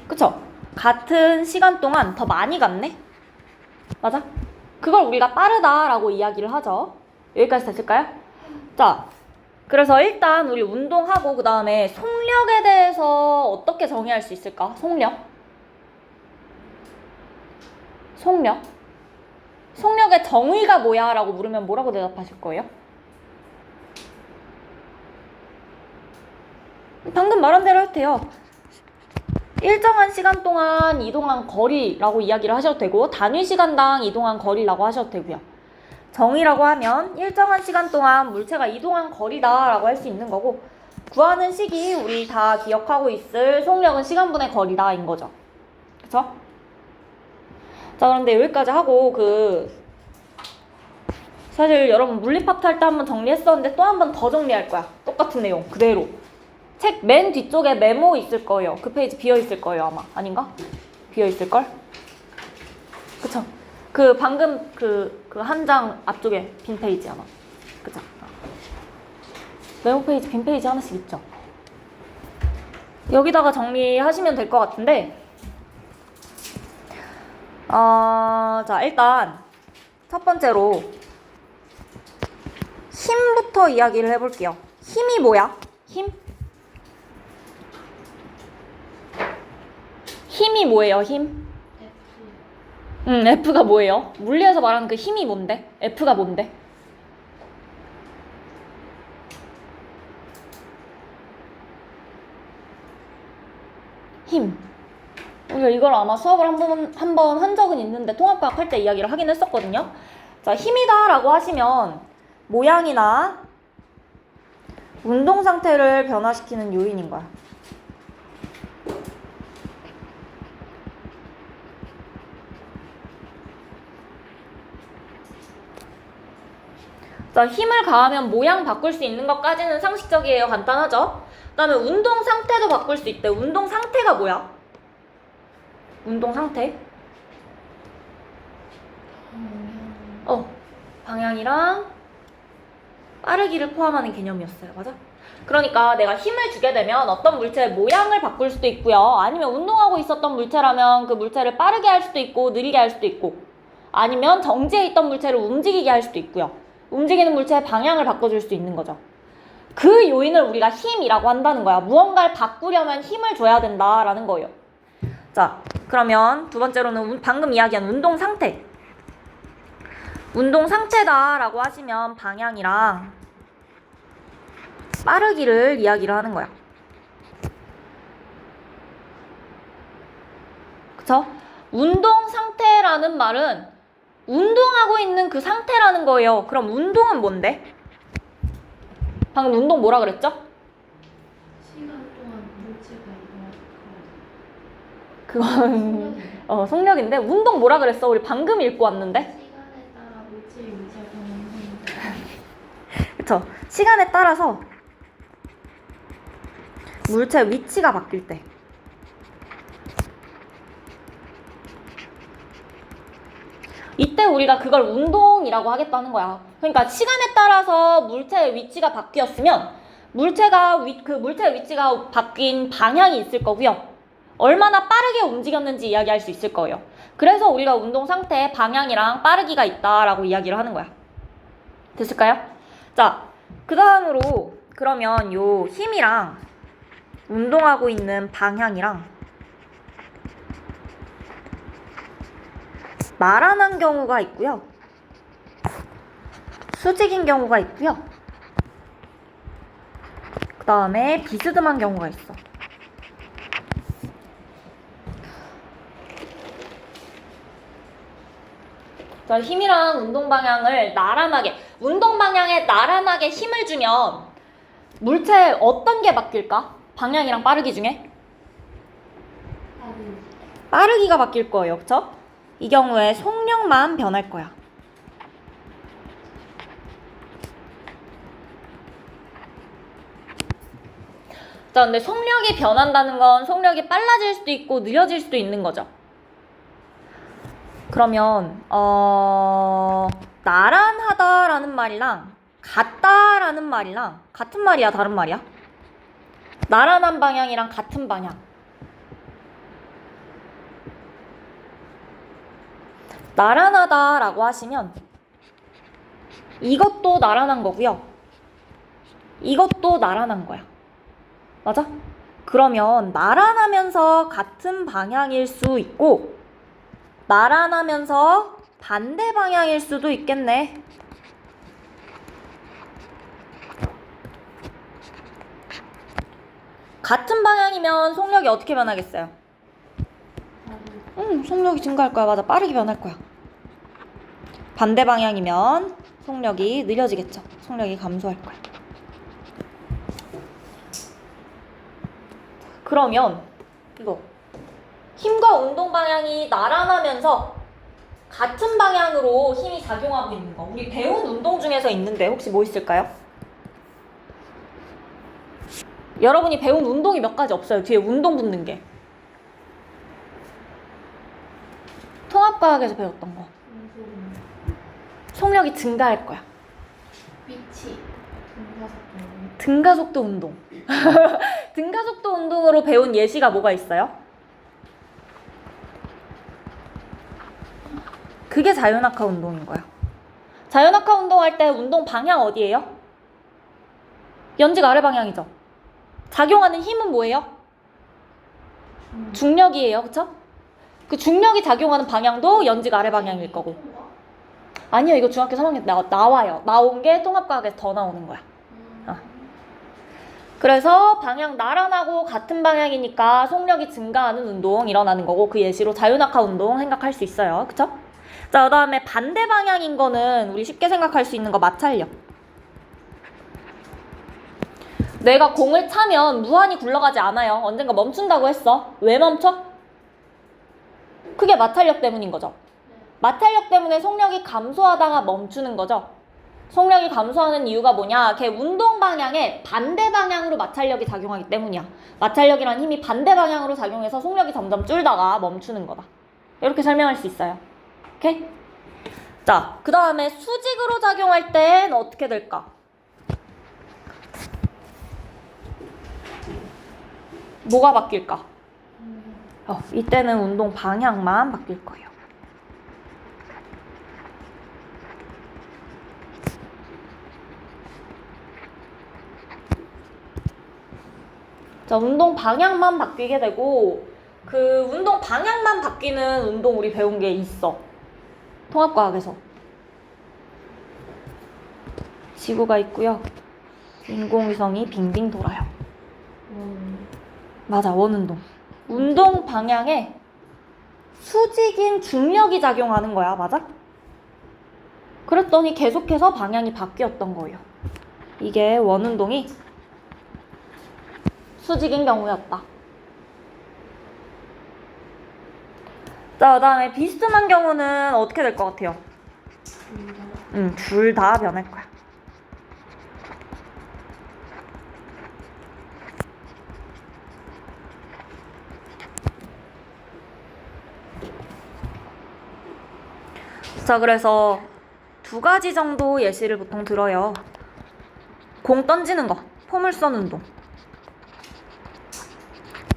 그쵸? 같은 시간 동안 더 많이 갔네? 맞아? 그걸 우리가 빠르다라고 이야기를 하죠. 여기까지 됐을까요? 자, 그래서 일단 우리 운동하고 그 다음에 속력에 대해서 어떻게 정의할 수 있을까? 속력? 속력의 정의가 뭐야? 라고 물으면 뭐라고 대답하실 거예요? 방금 말한 대로 해도 돼요. 일정한 시간 동안 이동한 거리라고 이야기를 하셔도 되고 단위 시간당 이동한 거리라고 하셔도 되고요. 정의라고 하면 일정한 시간 동안 물체가 이동한 거리다라고 할 수 있는 거고 구하는 식이 우리 다 기억하고 있을 속력은 시간분의 거리다인 거죠. 그쵸? 자, 그런데 여기까지 하고 사실 여러분 물리 파트 할 때 한번 정리했었는데 또 한 번 더 정리할 거야. 똑같은 내용 그대로. 책 맨 뒤쪽에 메모 있을 거예요. 그 페이지 비어 있을 거예요, 아마. 아닌가? 비어 있을걸? 그쵸? 방금 한 장 앞쪽에 빈 페이지 아마. 그쵸? 메모 페이지 빈 페이지 하나씩 있죠? 여기다가 정리하시면 될 것 같은데 자, 일단 첫 번째로 힘부터 이야기를 해볼게요. 힘이 뭐야? 힘이 뭐예요, 힘? F가 뭐예요? 물리에서 말하는 그 힘이 뭔데? F가 뭔데? 힘. 우리가 이걸 아마 수업을 한 번 한 적은 있는데 통합과학 할 때 이야기를 하긴 했었거든요. 자, 힘이다 라고 하시면 모양이나 운동 상태를 변화시키는 요인인 거야. 자, 힘을 가하면 모양 바꿀 수 있는 것까지는 상식적이에요. 간단하죠? 그 다음에 운동 상태도 바꿀 수 있대. 운동 상태가 뭐야? 운동 상태? 방향이랑 빠르기를 포함하는 개념이었어요. 맞아? 그러니까 내가 힘을 주게 되면 어떤 물체의 모양을 바꿀 수도 있고요. 아니면 운동하고 있었던 물체라면 그 물체를 빠르게 할 수도 있고 느리게 할 수도 있고, 아니면 정지해 있던 물체를 움직이게 할 수도 있고요. 움직이는 물체의 방향을 바꿔줄 수도 있는 거죠. 그 요인을 우리가 힘이라고 한다는 거야. 무언가를 바꾸려면 힘을 줘야 된다라는 거예요. 자, 그러면 두 번째로는 방금 이야기한 운동 상태. 운동 상태다라고 하시면 방향이랑 빠르기를 이야기를 하는 거야. 그쵸? 운동 상태라는 말은 운동하고 있는 그 상태라는 거예요. 그럼 운동은 뭔데? 방금 운동 뭐라 그랬죠? 시간 동안 물체가 이동할 그건 속력인데 운동 뭐라 그랬어? 우리 방금 읽고 왔는데. 시간에 따라 물체의 위치가 변한다. 그쵸? 시간에 따라서 물체 위치가 바뀔 때. 이때 우리가 그걸 운동이라고 하겠다는 거야. 그러니까 시간에 따라서 물체의 위치가 바뀌었으면 그 물체의 위치가 바뀐 방향이 있을 거고요. 얼마나 빠르게 움직였는지 이야기할 수 있을 거예요. 그래서 우리가 운동 상태에 방향이랑 빠르기가 있다라고 이야기를 하는 거야. 됐을까요? 자, 그 다음으로 그러면 요 힘이랑 운동하고 있는 방향이랑 나란한 경우가 있고요. 수직인 경우가 있고요. 그 다음에 비스듬한 경우가 있어. 자, 힘이랑 운동 방향을 나란하게, 운동 방향에 나란하게 힘을 주면 물체 어떤 게 바뀔까? 방향이랑 빠르기 중에? 빠르기가 바뀔 거예요. 그쵸? 이 경우에 속력만 변할 거야. 자, 근데 속력이 변한다는 건 속력이 빨라질 수도 있고 느려질 수도 있는 거죠. 그러면 나란하다라는 말이랑 같다라는 말이랑 같은 말이야, 다른 말이야? 나란한 방향이랑 같은 방향. 나란하다라고 하시면 이것도 나란한 거고요. 이것도 나란한 거야. 맞아? 그러면 나란하면서 같은 방향일 수 있고 나란하면서 반대 방향일 수도 있겠네. 같은 방향이면 속력이 어떻게 변하겠어요? 속력이 증가할 거야. 맞아. 빠르게 변할 거야. 반대 방향이면 속력이 느려지겠죠. 속력이 감소할 거야. 그러면 이거 힘과 운동 방향이 나란하면서 같은 방향으로 힘이 작용하고 있는 거. 우리 배운 운동 중에서 있는데 혹시 뭐 있을까요? 여러분이 배운 운동이 몇 가지 없어요. 뒤에 운동 붙는 게. 통합과학에서 배웠던 거. 속력이 증가할 거야. 위치, 등가속도. 등가속도 운동. 등가속도 운동으로 배운 예시가 뭐가 있어요? 그게 자유낙하 운동인 거야. 자유낙하 운동할 때 운동 방향 어디예요? 연직 아래 방향이죠. 작용하는 힘은 뭐예요? 중력이에요. 그쵸? 그 중력이 작용하는 방향도 연직 아래 방향일 거고. 아니요, 이거 중학교 3학년 때 나와요. 나온 게 통합과학에서 더 나오는 거야. 그래서 방향 나란하고 같은 방향이니까 속력이 증가하는 운동 일어나는 거고, 그 예시로 자유낙하 운동 생각할 수 있어요. 그쵸? 자, 그 다음에 반대 방향인 거는 우리 쉽게 생각할 수 있는 거 마찰력. 내가 공을 차면 무한히 굴러가지 않아요. 언젠가 멈춘다고 했어. 왜 멈춰? 그게 마찰력 때문인 거죠. 마찰력 때문에 속력이 감소하다가 멈추는 거죠. 속력이 감소하는 이유가 뭐냐? 걔 운동 방향에 반대 방향으로 마찰력이 작용하기 때문이야. 마찰력이란 힘이 반대 방향으로 작용해서 속력이 점점 줄다가 멈추는 거다. 이렇게 설명할 수 있어요. 오케이? 자, 그 다음에 수직으로 작용할 땐 어떻게 될까? 뭐가 바뀔까? 이때는 운동 방향만 바뀔 거예요. 자, 운동 방향만 바뀌게 되고 그 운동 방향만 바뀌는 운동 우리 배운 게 있어. 통합과학에서. 지구가 있고요. 인공위성이 빙빙 돌아요. 맞아, 원운동. 운동 방향에 수직인 중력이 작용하는 거야, 맞아? 그랬더니 계속해서 방향이 바뀌었던 거예요. 이게 원운동이 수직인 경우였다. 자, 그다음에 비스듬한 경우는 어떻게 될 것 같아요? 둘 다 변할 거야. 자, 그래서 두 가지 정도 예시를 보통 들어요. 공 던지는 거, 포물선 운동.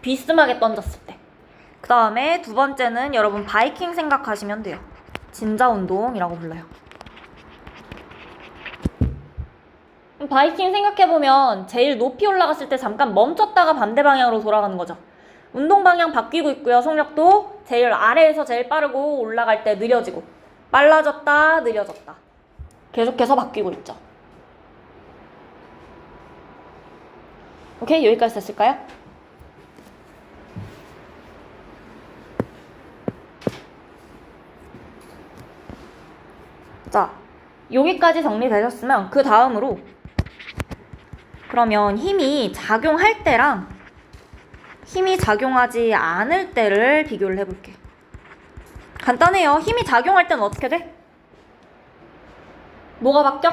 비스듬하게 던졌을 때. 그 다음에 두 번째는 여러분 바이킹 생각하시면 돼요. 진자 운동이라고 불러요. 바이킹 생각해보면 제일 높이 올라갔을 때 잠깐 멈췄다가 반대 방향으로 돌아가는 거죠. 운동 방향 바뀌고 있고요. 속력도 제일 아래에서 제일 빠르고 올라갈 때 느려지고 빨라졌다 느려졌다 계속해서 바뀌고 있죠. 오케이, 여기까지 됐을까요? 자, 여기까지 정리되셨으면 그 다음으로 그러면 힘이 작용할 때랑 힘이 작용하지 않을 때를 비교를 해볼게. 간단해요. 힘이 작용할 때는 어떻게 돼? 뭐가 바뀌어?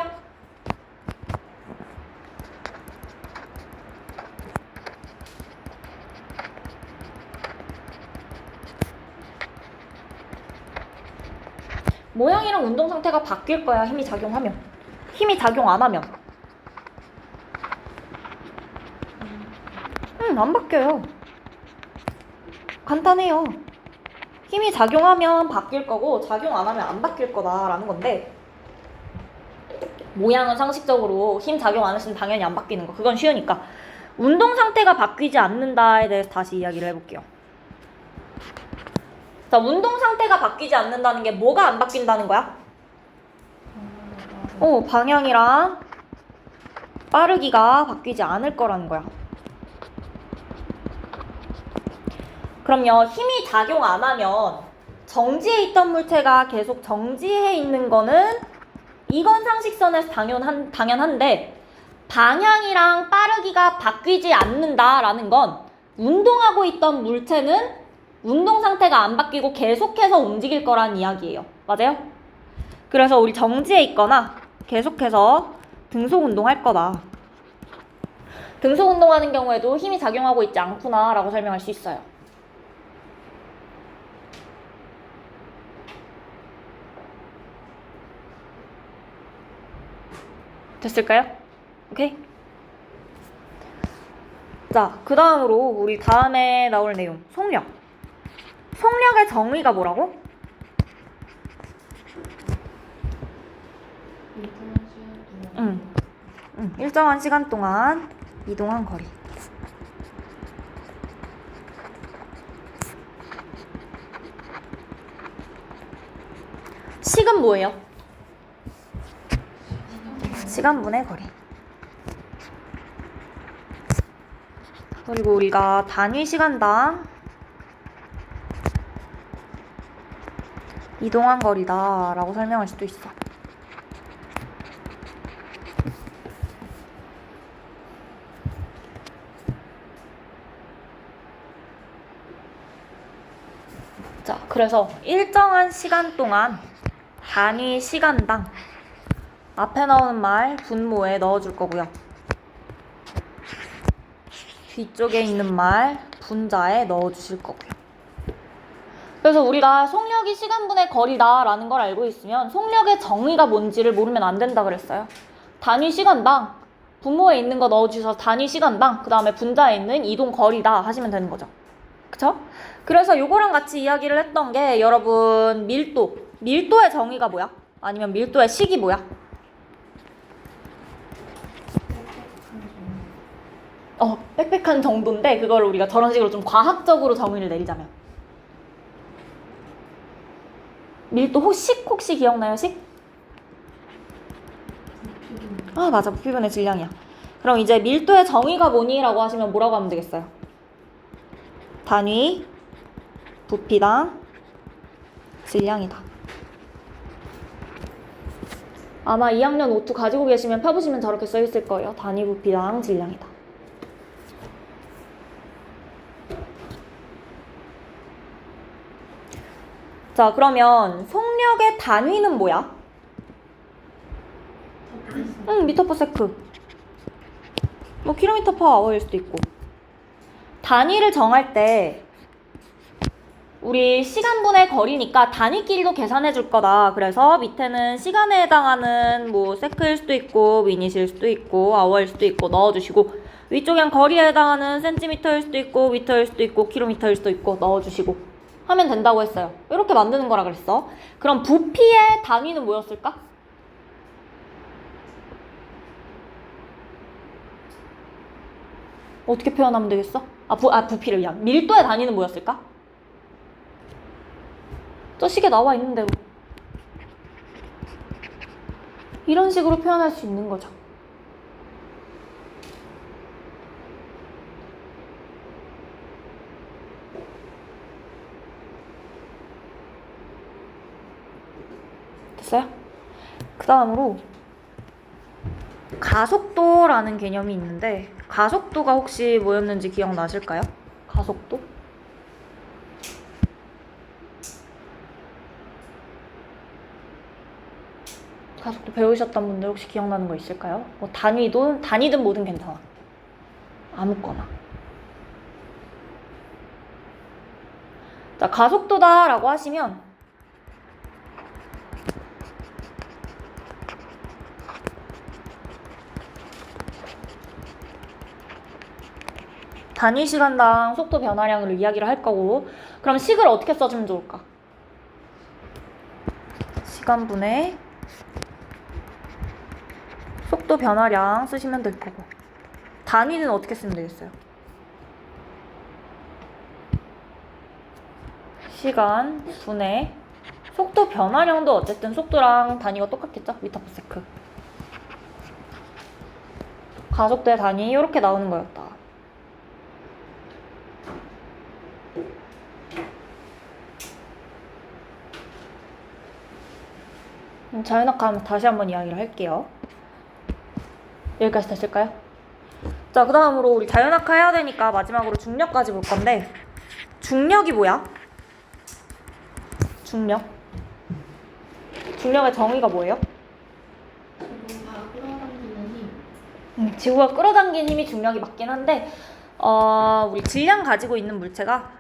모양이랑 운동 상태가 바뀔 거야. 힘이 작용하면. 힘이 작용 안 하면 안 바뀌어요. 간단해요. 힘이 작용하면 바뀔 거고 작용 안 하면 안 바뀔 거다라는 건데, 모양은 상식적으로 힘 작용 안 했으면 당연히 안 바뀌는 거, 그건 쉬우니까. 운동 상태가 바뀌지 않는다에 대해서 다시 이야기를 해볼게요. 자, 운동 상태가 바뀌지 않는다는 게 뭐가 안 바뀐다는 거야? 방향이랑 빠르기가 바뀌지 않을 거라는 거야. 그럼요, 힘이 작용 안 하면 정지해 있던 물체가 계속 정지해 있는 거는 이건 상식선에서 당연한데, 방향이랑 빠르기가 바뀌지 않는다라는 건 운동하고 있던 물체는 운동 상태가 안 바뀌고 계속해서 움직일 거란 이야기예요. 맞아요? 그래서 우리 정지해 있거나 계속해서 등속 운동할 거다. 등속 운동하는 경우에도 힘이 작용하고 있지 않구나 라고 설명할 수 있어요. 됐을까요? 오케이? 자, 그 다음으로 우리 다음에 나올 내용, 속력. 속력의 정의가 뭐라고? 일정한 시간 동안 이동한 거리. 식은 뭐예요? 시간분의 거리. 그리고 우리가 단위 시간당 이동한 거리다 라고 설명할 수도 있어. 자, 그래서 일정한 시간 동안 단위 시간당 앞에 나오는 말 분모에 넣어줄 거고요. 뒤쪽에 있는 말 분자에 넣어주실 거고요. 그래서 우리가 속력이 시간분의 거리다라는 걸 알고 있으면 속력의 정의가 뭔지를 모르면 안 된다 그랬어요. 단위 시간당 분모에 있는 거 넣어주셔서 단위 시간당, 그 다음에 분자에 있는 이동 거리다 하시면 되는 거죠. 그쵸? 그래서 요거랑 같이 이야기를 했던 게 여러분 밀도의 정의가 뭐야? 아니면 밀도의 식이 뭐야? 빽빽한 정도인데 그걸 우리가 저런 식으로 좀 과학적으로 정의를 내리자면 밀도 식 혹시 기억나요? 식? 아 맞아, 부피분의 질량이야. 그럼 이제 밀도의 정의가 뭐니? 라고 하시면 뭐라고 하면 되겠어요? 단위 부피당 질량이다. 아마 2학년 노트 가지고 계시면 펴보시면 저렇게 써있을 거예요. 단위 부피당 질량이다. 자, 그러면 속력의 단위는 뭐야? 미터 퍼 세크. 뭐 킬로미터 퍼 아워일 수도 있고. 단위를 정할 때 우리 시간분의 거리니까 단위끼리도 계산해 줄 거다. 그래서 밑에는 시간에 해당하는 뭐 세크일 수도 있고 미닛일 수도 있고 아워일 수도 있고 넣어주시고, 위쪽엔 거리에 해당하는 센티미터일 수도 있고 미터일 수도 있고 킬로미터일 수도 있고 넣어주시고 하면 된다고 했어요. 이렇게 만드는 거라 그랬어. 그럼 부피의 단위는 뭐였을까? 어떻게 표현하면 되겠어? 부피를 위한 밀도의 단위는 뭐였을까? 저 식에 나와 있는 대로 이런 식으로 표현할 수 있는 거죠. 됐어요? 그 다음으로 가속도라는 개념이 있는데, 가속도가 혹시 뭐였는지 기억나실까요? 가속도? 가속도 배우셨던 분들 혹시 기억나는 거 있을까요? 뭐 단위든 뭐든 괜찮아. 아무거나. 자, 가속도다라고 하시면 단위 시간당 속도 변화량을 이야기를 할 거고, 그럼 식을 어떻게 써주면 좋을까? 시간분의 속도 변화량 쓰시면 될 거고, 단위는 어떻게 쓰면 되겠어요? 시간 분의 속도 변화량도 어쨌든 속도랑 단위가 똑같겠죠? 미터 퍼 세크. 가속도의 단위 이렇게 나오는 거였다. 자연학과 다시 한번 이야기를 할게요. 여기까지 됐을까요? 자, 그 다음으로 우리 자연학과 해야 되니까 마지막으로 중력까지 볼 건데, 중력이 뭐야? 중력의 정의가 뭐예요? 지구가 끌어당긴 힘이 중력이 맞긴 한데, 우리 질량 가지고 있는 물체가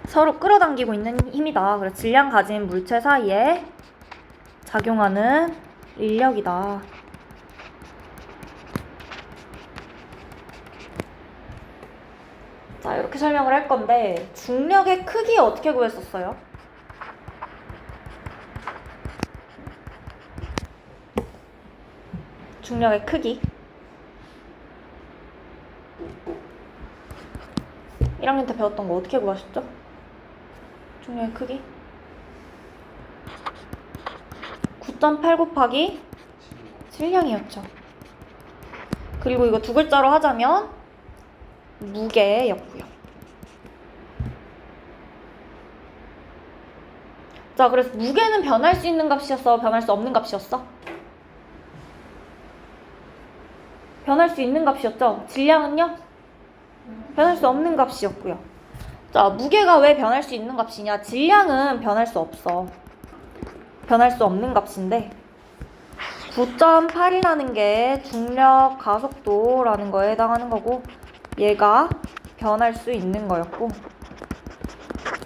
서로 끌어당기고 있는 힘이다. 그래서 질량 가진 물체 사이에 작용하는 인력이다. 자, 이렇게 설명을 할 건데, 중력의 크기 어떻게 구했었어요? 중력의 크기 1학년 때 배웠던 거 어떻게 구하셨죠? 중력의 크기 9.8 곱하기 질량이었죠. 그리고 이거 두 글자로 하자면 무게였고요. 자, 그래서 무게는 변할 수 있는 값이었어? 변할 수 없는 값이었어? 변할 수 있는 값이었죠? 질량은요? 변할 수 없는 값이었고요. 자, 무게가 왜 변할 수 있는 값이냐? 질량은 변할 수 없어. 변할 수 없는 값인데 9.8이라는 게 중력 가속도라는 거에 해당하는 거고, 얘가 변할 수 있는 거였고,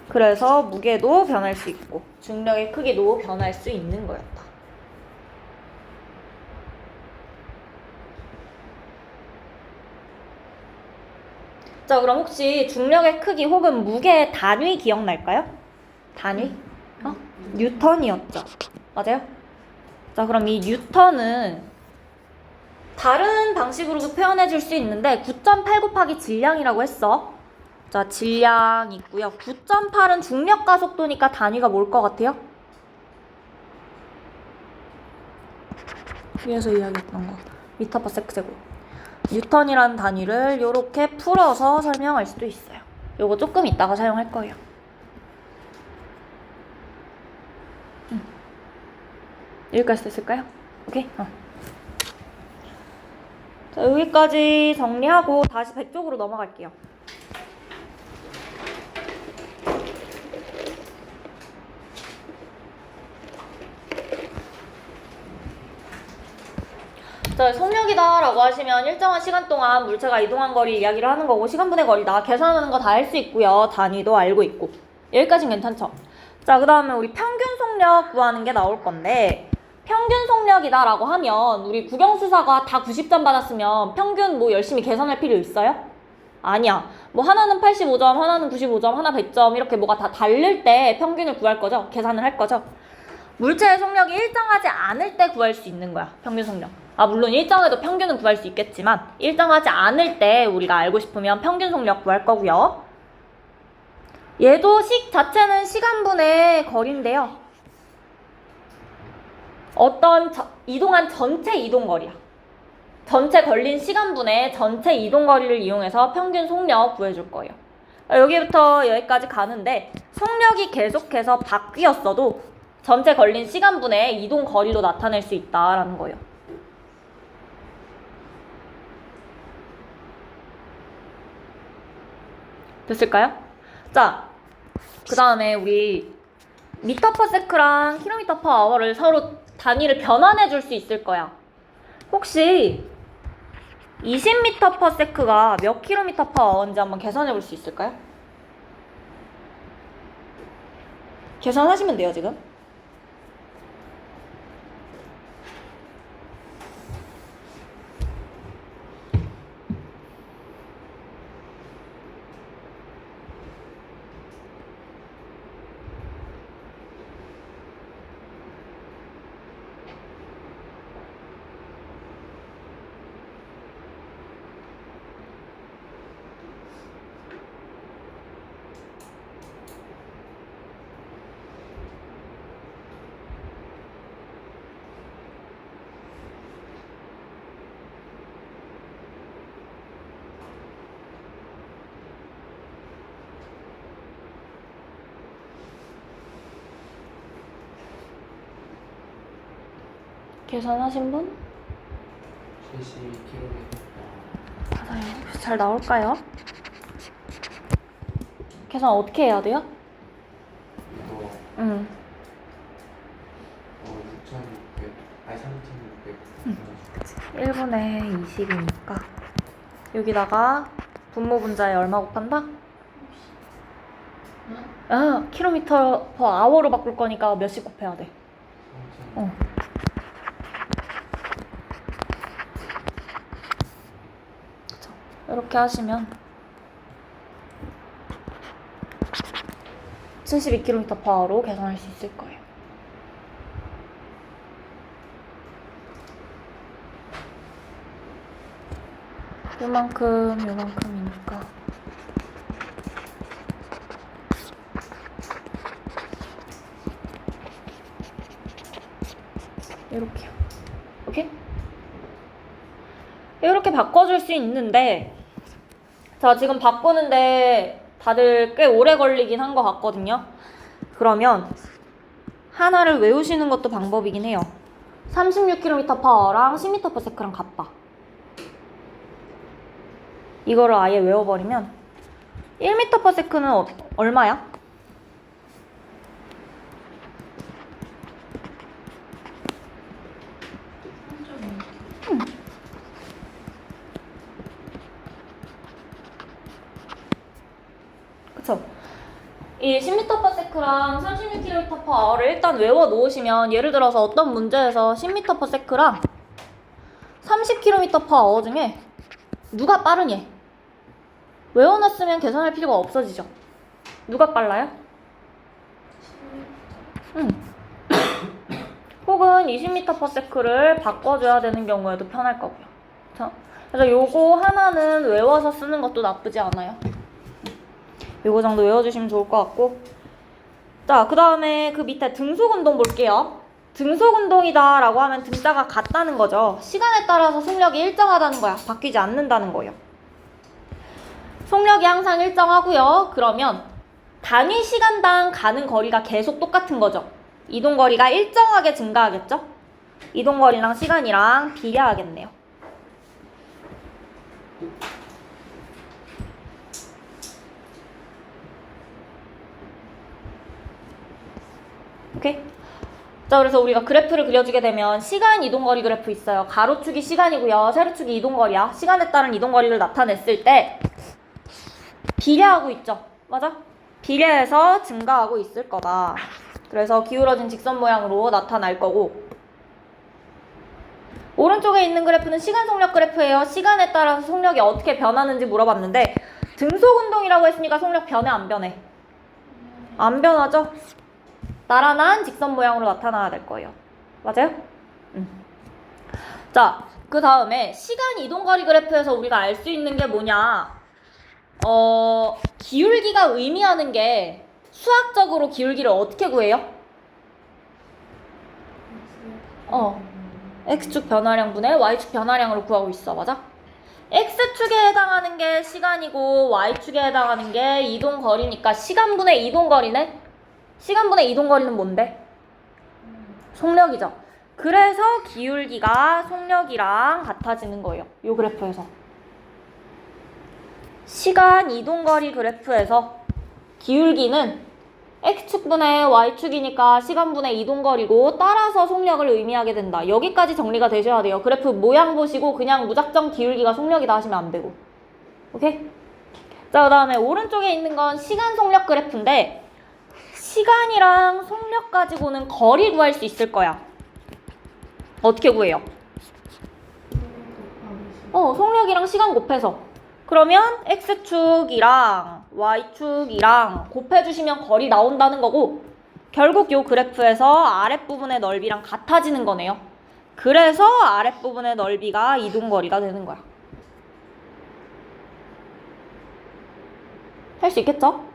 그래서 무게도 변할 수 있고 중력의 크기도 변할 수 있는 거였다. 자, 그럼 혹시 중력의 크기 혹은 무게의 단위 기억날까요? 단위? 뉴턴이었죠. 맞아요? 자, 그럼 이 뉴턴은 다른 방식으로도 표현해 줄 수 있는데 9.8 곱하기 질량이라고 했어. 자, 질량 있고요. 9.8은 중력 가속도니까 단위가 뭘 것 같아요? 위에서 이야기했던 거. 미터 퍼 세컨드. 뉴턴이라는 단위를 이렇게 풀어서 설명할 수도 있어요. 요거 조금 이따가 사용할 거예요. 여기까지 됐을까요? 오케이? 자, 여기까지 정리하고 다시 배 쪽으로 넘어갈게요. 자, 속력이다 라고 하시면 일정한 시간 동안 물체가 이동한 거리 이야기를 하는 거고 시간분의 거리다 계산하는 거 다 할 수 있고요. 단위도 알고 있고 여기까지는 괜찮죠? 자, 그 다음에 우리 평균 속력 구하는 게 나올 건데 평균 속력이다 라고 하면 우리 국영수사가 다 90점 받았으면 평균 뭐 열심히 계산할 필요 있어요? 아니야. 뭐 하나는 85점, 하나는 95점, 하나 100점 이렇게 뭐가 다 다를 때 평균을 구할 거죠? 계산을 할 거죠? 물체의 속력이 일정하지 않을 때 구할 수 있는 거야. 평균 속력. 물론 일정해도 평균은 구할 수 있겠지만 일정하지 않을 때 우리가 알고 싶으면 평균 속력 구할 거고요. 얘도 식 자체는 시간분의 거리인데요. 어떤 이동한 전체 이동거리야. 전체 걸린 시간분의 전체 이동거리를 이용해서 평균 속력 구해줄 거예요. 여기부터 여기까지 가는데 속력이 계속해서 바뀌었어도 전체 걸린 시간분의 이동거리로 나타낼 수 있다라는 거예요. 됐을까요? 자, 그 다음에 우리 미터 퍼 세크랑 킬로미터 퍼 아워를 서로 단위를 변환해 줄 수 있을 거야. 혹시 20m 퍼 세크가 몇 킬로미터 퍼 아워인지 한번 계산해 볼 수 있을까요? 계산하시면 돼요, 지금. 계산하신 분? 72km. 맞아요. 잘 나올까요? 계산 어떻게 해야 돼요? 이거 응. 6,600, 아니 3,600. 1분의 20이니까 여기다가 분모 분자에 얼마 곱한다? 킬로미터 퍼 아워로 바꿀 거니까 몇씩 곱해야 돼? 3,600. 이렇게 하시면 72km per hour로 계산할 수 있을 거예요. 요만큼이니까 이렇게요. 오케이? 이렇게 바꿔줄 수 있는데 자, 지금 바꾸는데 다들 꽤 오래 걸리긴 한 것 같거든요. 그러면 하나를 외우시는 것도 방법이긴 해요. 36km/h랑 10m/s랑 같다. 이거를 아예 외워버리면 1m/s는 얼마야? 그쵸? 이 10m/s랑 36km/h를 일단 외워 놓으시면 예를 들어서 어떤 문제에서 10m/s랑 30km/h 중에 누가 빠르니? 외워놨으면 계산할 필요가 없어지죠. 누가 빨라요? 혹은 20m/s를 바꿔줘야 되는 경우에도 편할 거고요. 자, 그래서 요거 하나는 외워서 쓰는 것도 나쁘지 않아요. 요거 정도 외워주시면 좋을 것 같고. 자, 그 다음에 그 밑에 등속운동 볼게요. 등속운동이다 라고 하면 등자가 같다는 거죠. 시간에 따라서 속력이 일정하다는 거야. 바뀌지 않는다는 거예요. 속력이 항상 일정하고요. 그러면 단위 시간당 가는 거리가 계속 똑같은 거죠. 이동거리가 일정하게 증가하겠죠? 이동거리랑 시간이랑 비례하겠네요. 오케이? 자, 그래서 우리가 그래프를 그려주게 되면 시간 이동거리 그래프 있어요. 가로축이 시간이고요. 세로축이 이동거리야. 시간에 따른 이동거리를 나타냈을 때 비례하고 있죠. 맞아? 비례해서 증가하고 있을 거다. 그래서 기울어진 직선 모양으로 나타날 거고, 오른쪽에 있는 그래프는 시간 속력 그래프예요. 시간에 따라서 속력이 어떻게 변하는지 물어봤는데 등속운동이라고 했으니까 속력 변해 안 변해? 안 변하죠? 나란한 직선 모양으로 나타나야 될 거예요. 맞아요? 자, 그 다음에 시간 이동거리 그래프에서 우리가 알 수 있는 게 뭐냐? 기울기가 의미하는 게 수학적으로 기울기를 어떻게 구해요? X축 변화량분의 Y축 변화량으로 구하고 있어. 맞아? X축에 해당하는 게 시간이고 Y축에 해당하는 게 이동거리니까 시간분의 이동거리네? 시간분의 이동거리는 뭔데? 속력이죠. 그래서 기울기가 속력이랑 같아지는 거예요. 이 그래프에서. 시간 이동거리 그래프에서 기울기는 X축분의 Y축이니까 시간분의 이동거리고 따라서 속력을 의미하게 된다. 여기까지 정리가 되셔야 돼요. 그래프 모양 보시고 그냥 무작정 기울기가 속력이다 하시면 안 되고. 오케이? 자, 그 다음에 오른쪽에 있는 건 시간 속력 그래프인데 시간이랑 속력 가지고는 거리 구할 수 있을 거야. 어떻게 구해요? 속력이랑 시간 곱해서. 그러면 X축이랑 Y축이랑 곱해주시면 거리 나온다는 거고, 결국 요 그래프에서 아랫부분의 넓이랑 같아지는 거네요. 그래서 아랫부분의 넓이가 이동거리가 되는 거야. 할 수 있겠죠?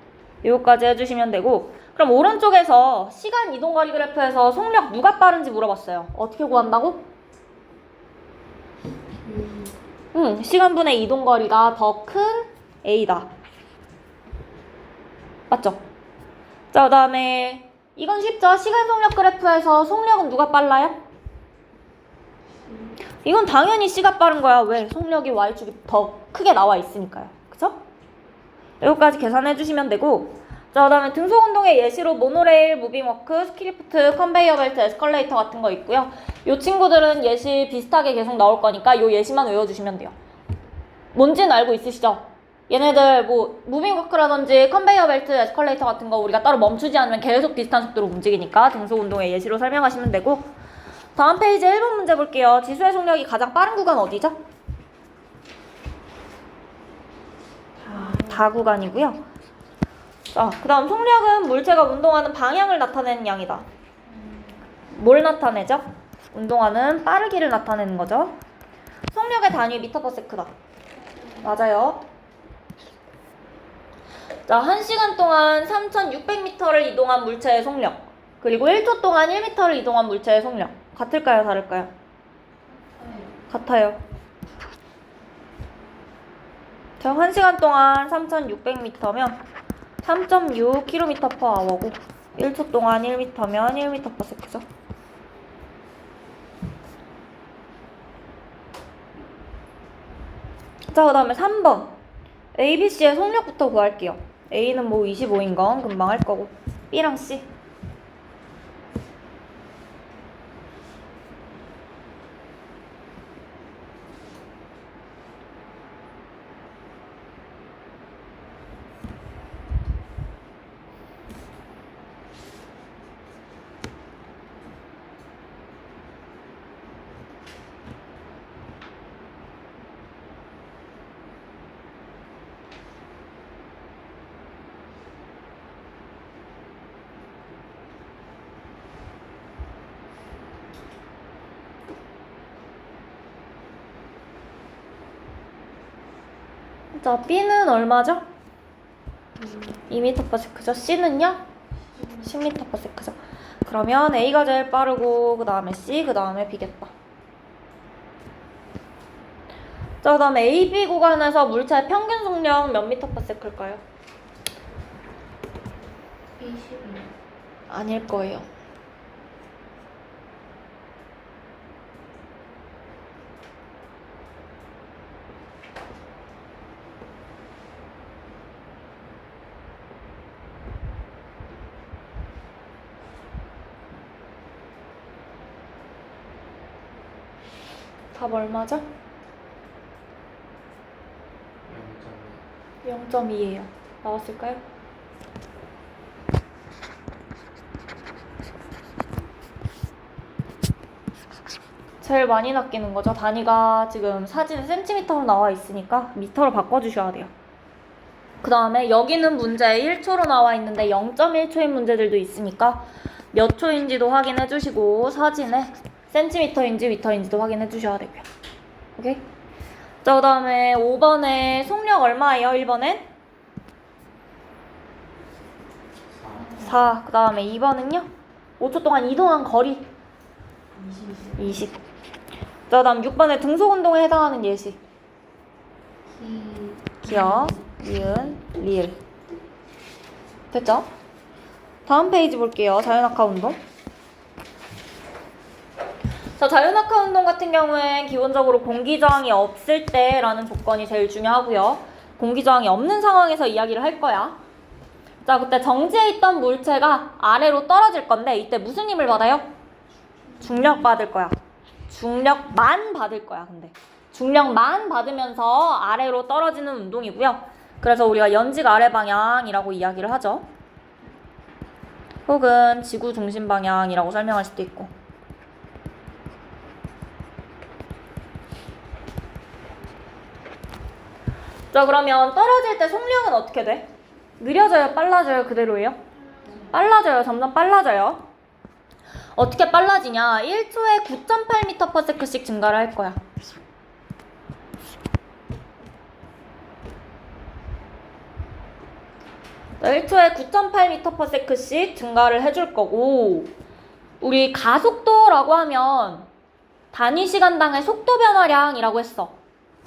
요거까지 해주시면 되고, 그럼 오른쪽에서 시간 이동거리 그래프에서 속력 누가 빠른지 물어봤어요. 어떻게 구한다고? 시간분의 이동거리가 더 큰 A다. 맞죠? 자, 그 다음에 이건 쉽죠? 시간 속력 그래프에서 속력은 누가 빨라요? 이건 당연히 C가 빠른 거야. 왜? 속력이 Y축이 더 크게 나와 있으니까요. 그쵸? 여기까지 계산해 주시면 되고, 자, 그 다음에 등속운동의 예시로 모노레일, 무빙워크, 스키리프트, 컨베이어 벨트, 에스컬레이터 같은 거 있고요. 요 친구들은 예시 비슷하게 계속 나올 거니까 요 예시만 외워주시면 돼요. 뭔지는 알고 있으시죠? 얘네들 뭐 무빙워크라든지 컨베이어 벨트, 에스컬레이터 같은 거 우리가 따로 멈추지 않으면 계속 비슷한 속도로 움직이니까 등속운동의 예시로 설명하시면 되고, 다음 페이지 1번 문제 볼게요. 지수의 속력이 가장 빠른 구간 어디죠? 다 구간이고요. 자, 그 다음 속력은 물체가 운동하는 방향을 나타내는 양이다. 뭘 나타내죠? 운동하는 빠르기를 나타내는 거죠. 속력의 단위 미터/세크다. 맞아요. 자, 1시간 동안 3600m를 이동한 물체의 속력, 그리고 1초 동안 1m를 이동한 물체의 속력 같을까요? 다를까요? 같아요. 자, 1시간 동안 3600m면 3.6km/h고 1초 동안 1m면 1m/s죠. 자, 그 다음에 3번 A, B, C의 속력부터 구할게요. A는 뭐 25인 건 금방 할 거고, B랑 C. 자, B는 얼마죠? 2m/s죠. C는요? 10m/s죠. 그러면 A가 제일 빠르고 그 다음에 C, 그 다음에 B겠다. 자, 그 다음에 AB 구간에서 물체의 평균 속력 몇 m/s일까요? B12. 아닐 거예요. 답 얼마죠? 0.2예요. 나왔을까요? 제일 많이 낚이는 거죠. 단위가 지금 사진에 센티미터로 나와 있으니까 미터로 바꿔주셔야 돼요. 그 다음에 여기는 문제에 1초로 나와 있는데 0.1초인 문제들도 있으니까 몇 초인지도 확인해 주시고 사진에 센티미터인지 미터인지도 확인해 주셔야 되고요. 오케이? 자, 그 다음에 5번에 속력 얼마예요? 1번엔? 4. 그 다음에 2번은요? 5초 동안 이동한 거리 20. 자, 그 다음 6번에 등속운동에 해당하는 예시. 기억, 니은, 리을. 됐죠? 다음 페이지 볼게요. 자연학과 운동. 자, 자연학과 운동 같은 경우엔 기본적으로 공기저항이 없을 때라는 조건이 제일 중요하고요. 공기저항이 없는 상황에서 이야기를 할 거야. 자, 그때 정지해 있던 물체가 아래로 떨어질 건데 이때 무슨 힘을 받아요? 중력 받을 거야. 중력만 받을 거야. 근데 중력만 받으면서 아래로 떨어지는 운동이고요. 그래서 우리가 연직 아래 방향이라고 이야기를 하죠. 혹은 지구 중심 방향이라고 설명할 수도 있고. 자, 그러면 떨어질 때 속력은 어떻게 돼? 느려져요? 빨라져요? 그대로예요? 빨라져요. 점점 빨라져요. 어떻게 빨라지냐? 1초에 9.8m/s씩 증가를 할 거야. 자, 1초에 9.8m/s씩 증가를 해줄 거고, 우리 가속도라고 하면 단위 시간당의 속도 변화량이라고 했어.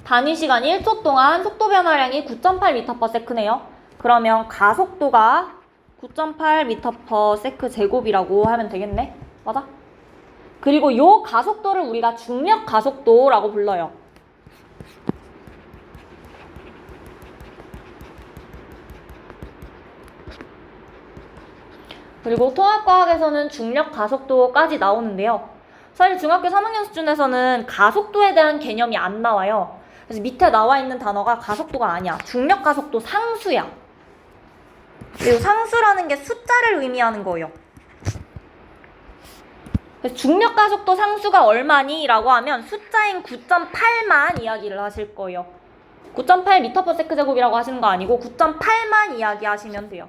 단위 시간 1초 동안 속도 변화량이 9.8m/s네요. 그러면 가속도가 9.8m/s 제곱이라고 하면 되겠네. 맞아? 그리고 요 가속도를 우리가 중력 가속도라고 불러요. 그리고 통합과학에서는 중력 가속도까지 나오는데요. 사실 중학교 3학년 수준에서는 가속도에 대한 개념이 안 나와요. 그래서 밑에 나와 있는 단어가 가속도가 아니야. 중력 가속도 상수야. 그리고 상수라는 게 숫자를 의미하는 거예요. 그래서 중력 가속도 상수가 얼마니? 라고 하면 숫자인 9.8만 이야기를 하실 거예요. 9.8m/s 제곱이라고 하시는 거 아니고 9.8만 이야기하시면 돼요.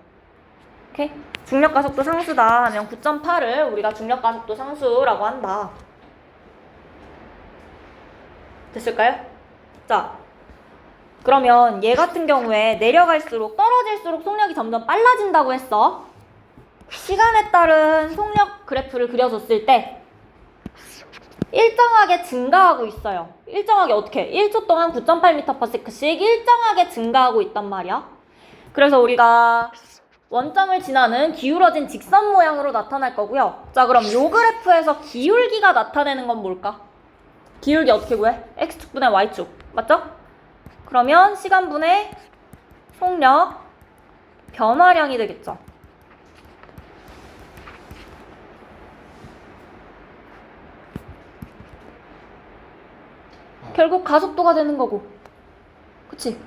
오케이? 중력 가속도 상수다 하면 9.8을 우리가 중력 가속도 상수라고 한다. 됐을까요? 자, 그러면 얘 같은 경우에 내려갈수록 떨어질수록 속력이 점점 빨라진다고 했어. 시간에 따른 속력 그래프를 그려줬을 때 일정하게 증가하고 있어요. 일정하게 어떻게? 1초 동안 9.8m/s씩 일정하게 증가하고 있단 말이야. 그래서 우리가 원점을 지나는 기울어진 직선 모양으로 나타날 거고요. 자, 그럼 요 그래프에서 기울기가 나타내는 건 뭘까? 기울기 어떻게 구해? x축분의 y축. 맞죠? 그러면 시간분의 속력 변화량이 되겠죠. 결국 가속도가 되는 거고. 그치?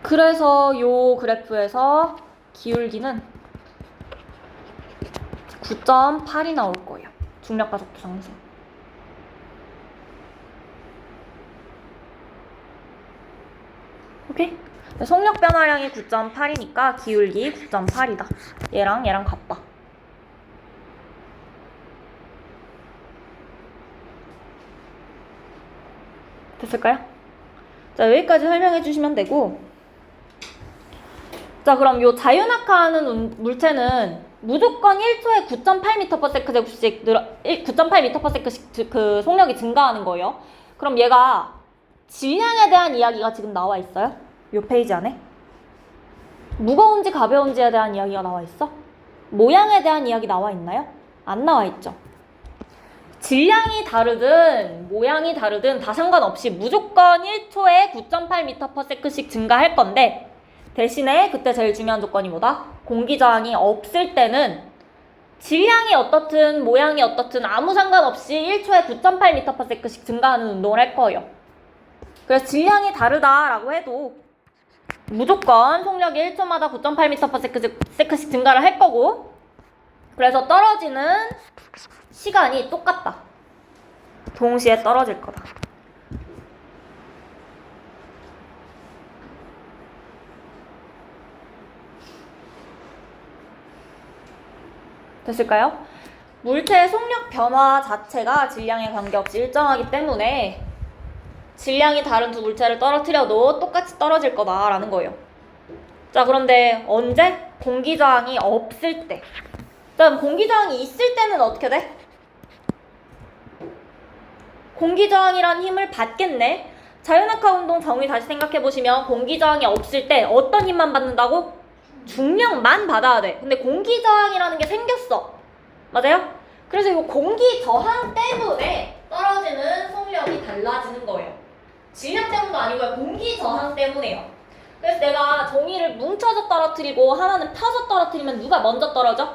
그래서 요 그래프에서 기울기는 9.8이 나올 거예요. 중력 가속도 상수. 오케이? 속력 변화량이 9.8이니까 기울기 9.8이다. 얘랑 얘랑 같다. 됐을까요? 자, 여기까지 설명해 주시면 되고, 자, 그럼 요 자유낙하하는 물체는 무조건 1초에 9.8m/s씩 9.8m/s씩 그 속력이 증가하는 거예요. 그럼 얘가 질량에 대한 이야기가 지금 나와 있어요? 요 페이지 안에? 무거운지 가벼운지에 대한 이야기가 나와 있어? 모양에 대한 이야기 나와 있나요? 안 나와 있죠. 질량이 다르든 모양이 다르든 다 상관없이 무조건 1초에 9.8m/s씩 증가할 건데, 대신에 그때 제일 중요한 조건이 뭐다? 공기 저항이 없을 때는 질량이 어떻든 모양이 어떻든 아무 상관없이 1초에 9.8m/s씩 증가하는 운동을 할 거예요. 그래서 질량이 다르다라고 해도 무조건 속력이 1초마다 9.8m/s씩 증가를 할 거고, 그래서 떨어지는 시간이 똑같다. 동시에 떨어질 거다. 됐을까요? 물체의 속력 변화 자체가 질량에 관계없이 일정하기 때문에 질량이 다른 두 물체를 떨어뜨려도 똑같이 떨어질 거다라는 거예요. 자, 그런데 언제? 공기 저항이 없을 때. 그럼 공기 저항이 있을 때는 어떻게 돼? 공기 저항이란 힘을 받겠네. 자유낙하 운동 정의 다시 생각해 보시면 공기 저항이 없을 때 어떤 힘만 받는다고? 중력만 받아야 돼. 근데 공기 저항이라는 게 생겼어. 맞아요? 그래서 이 공기 저항 때문에 떨어지는 속력이 달라지는 거예요. 질량 때문도 아니고요. 공기 저항 때문에요. 그래서 내가 종이를 뭉쳐서 떨어뜨리고 하나는 펴서 떨어뜨리면 누가 먼저 떨어져?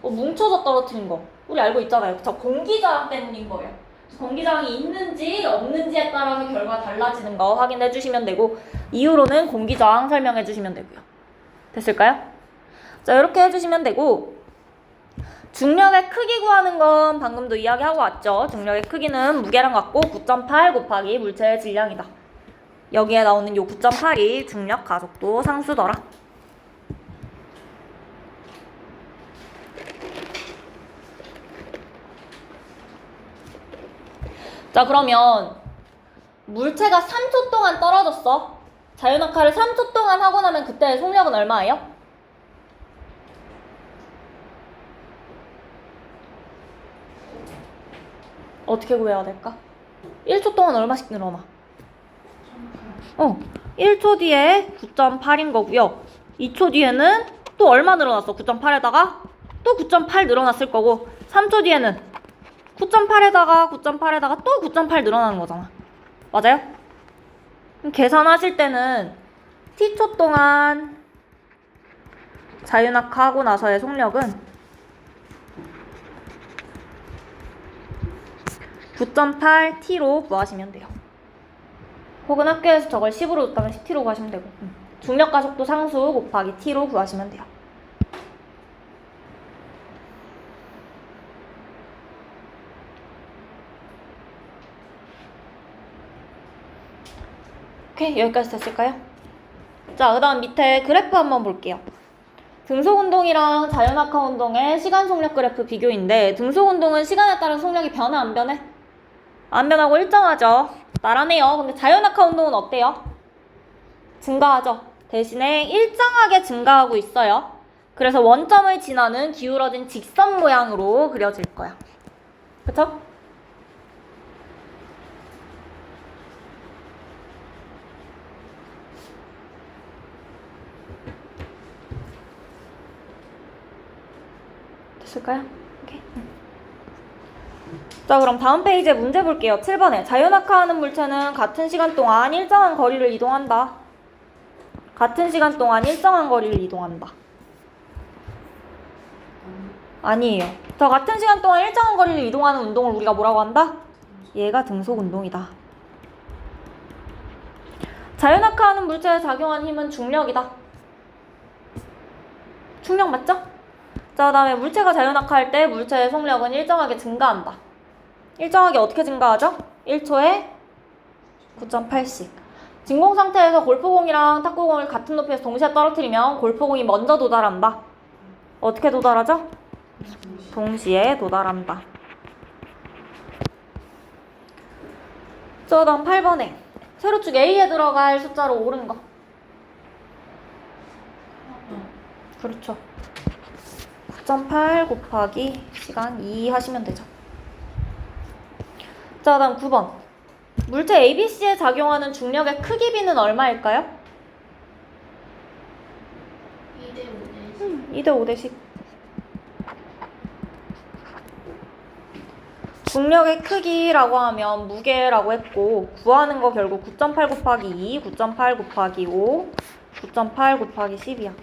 뭉쳐서 떨어뜨린 거. 우리 알고 있잖아요. 저 공기 저항 때문인 거예요. 공기 저항이 있는지 없는지에 따라서 결과 달라지는 거 확인해 주시면 되고, 이후로는 공기 저항 설명해 주시면 되고요. 됐을까요? 자, 이렇게 해주시면 되고, 중력의 크기 구하는 건 방금도 이야기하고 왔죠. 중력의 크기는 무게랑 같고 9.8 곱하기 물체의 질량이다. 여기에 나오는 요 9.8이 중력 가속도 상수더라. 자, 그러면 물체가 3초 동안 떨어졌어. 자유낙하를 3초 동안 하고 나면 그때의 속력은 얼마예요? 어떻게 구해야 될까? 1초 동안 얼마씩 늘어나? 1초 뒤에 9.8인 거고요. 2초 뒤에는 또 얼마 늘어났어? 9.8에다가 또 9.8 늘어났을 거고, 3초 뒤에는 9.8에다가 또 9.8 늘어나는 거잖아. 맞아요? 그럼 계산하실 때는 t초 동안 자유낙하 하고 나서의 속력은 9.8t로 구하시면 돼요. 혹은 학교에서 저걸 10으로 줬다면 10t로 구하시면 되고, 중력 가속도 상수 곱하기 t로 구하시면 돼요. 오케이, 여기까지 됐을까요? 자, 그 다음 밑에 그래프 한번 볼게요. 등속 운동이랑 자유낙하 운동의 시간 속력 그래프 비교인데, 등속 운동은 시간에 따라 속력이 변해 안 변해? 안 변하고 일정하죠. 나란해요. 근데 자유낙하 운동은 어때요? 증가하죠. 대신에 일정하게 증가하고 있어요. 그래서 원점을 지나는 기울어진 직선 모양으로 그려질 거야. 그쵸? 됐을까요? 오케이. 자, 그럼 다음 페이지에 문제 볼게요. 7번에 자유낙하하는 물체는 같은 시간 동안 일정한 거리를 이동한다. 같은 시간 동안 일정한 거리를 이동한다. 아니에요. 자, 같은 시간 동안 일정한 거리를 이동하는 운동을 우리가 뭐라고 한다? 얘가 등속 운동이다. 자유낙하하는 물체에 작용한 힘은 중력이다. 중력 맞죠? 자, 그 다음에 물체가 자유낙하할 때 물체의 속력은 일정하게 증가한다. 일정하게 어떻게 증가하죠? 1초에 9.8씩. 진공 상태에서 골프공이랑 탁구공을 같은 높이에서 동시에 떨어뜨리면 골프공이 먼저 도달한다. 어떻게 도달하죠? 동시에 도달한다. 자, 다음 8번에 세로축 A에 들어갈 숫자로 옳은 거. 그렇죠. 9.8 곱하기 시간 2 하시면 되죠. 자, 다음 9번. 물체 ABC에 작용하는 중력의 크기 B는 얼마일까요? 2대 5대 2대 5대 10. 중력의 크기라고 하면 무게라고 했고, 구하는 거 결국 9.8 곱하기 2, 9.8 곱하기 5, 9.8 곱하기 10이야.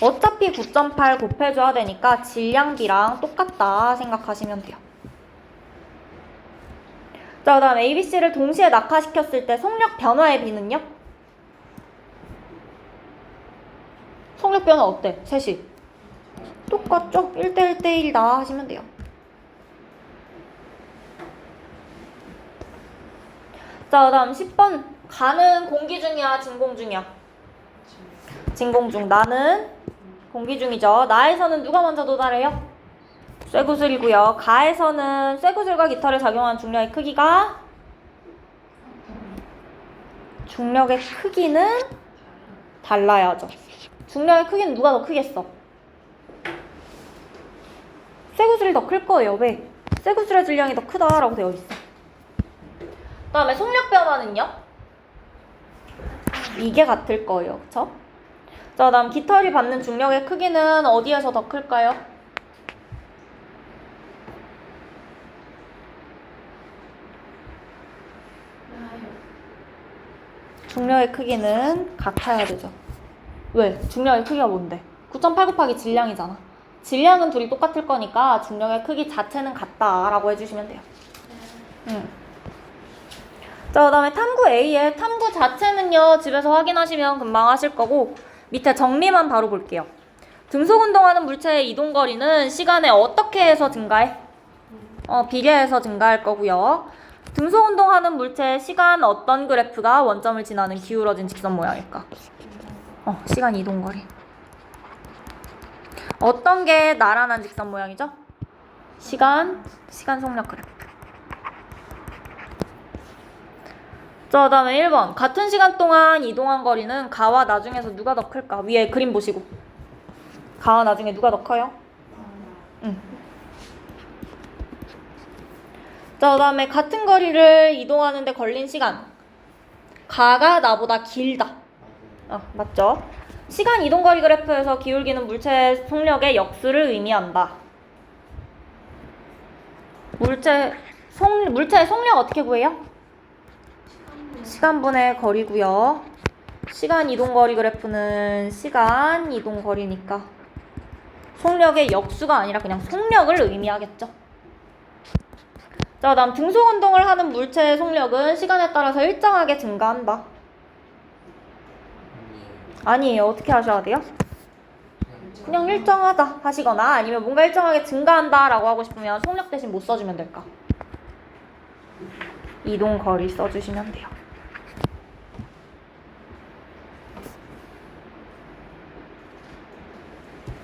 어차피 9.8 곱해줘야 되니까 질량비랑 똑같다 생각하시면 돼요. 자, 그 다음 ABC를 동시에 낙하시켰을 때 속력 변화의 비는요? 속력 변화 어때? 셋이 똑같죠? 1대 1대 1다 하시면 돼요. 자, 그 다음 10번. 가는 공기 중이야, 진공 중이야? 진공 중. 나는 공기 중이죠. 나에서는 누가 먼저 도달해요? 쇠구슬이고요. 가에서는 쇠구슬과 깃털에 작용하는 중력의 크기가, 중력의 크기는 달라야죠. 중력의 크기는 누가 더 크겠어? 쇠구슬이 더 클 거예요. 왜? 쇠구슬의 질량이 더 크다라고 되어 있어. 그 다음에 속력 변화는요? 이게 같을 거예요. 그쵸? 자, 그 다음 깃털이 받는 중력의 크기는 어디에서 더 클까요? 중력의 크기는 같아야 되죠. 왜? 중력의 크기가 뭔데? 9.8 곱하기 질량이잖아. 질량은 둘이 똑같을 거니까 중력의 크기 자체는 같다라고 해주시면 돼요. 자, 그 다음에 탐구 A의 탐구 자체는요, 집에서 확인하시면 금방 하실 거고, 밑에 정리만 바로 볼게요. 등속운동하는 물체의 이동거리는 시간에 어떻게 해서 증가해? 비례해서 증가할 거고요. 등속운동하는 물체의 시간 어떤 그래프가 원점을 지나는 기울어진 직선 모양일까? 시간 이동거리. 어떤 게 나란한 직선 모양이죠? 시간 속력 그래프. 자, 그 다음에 1번. 같은 시간 동안 이동한 거리는 가와 나중에서 누가 더 클까? 위에 그림 보시고. 가와 나중에 누가 더 커요? 자, 그 다음에 같은 거리를 이동하는데 걸린 시간. 가가 나보다 길다. 맞죠? 시간 이동거리 그래프에서 기울기는 물체의 속력의 역수를 의미한다. 물체의 속력 어떻게 구해요? 시간분의 거리고요. 시간 이동거리 그래프는 시간 이동거리니까 속력의 역수가 아니라 그냥 속력을 의미하겠죠. 자, 다음 등속운동을 하는 물체의 속력은 시간에 따라서 일정하게 증가한다. 아니에요. 어떻게 하셔야 돼요? 그냥 일정하다 하시거나 아니면 뭔가 일정하게 증가한다 라고 하고 싶으면 속력 대신 뭐 써주면 될까? 이동거리 써주시면 돼요.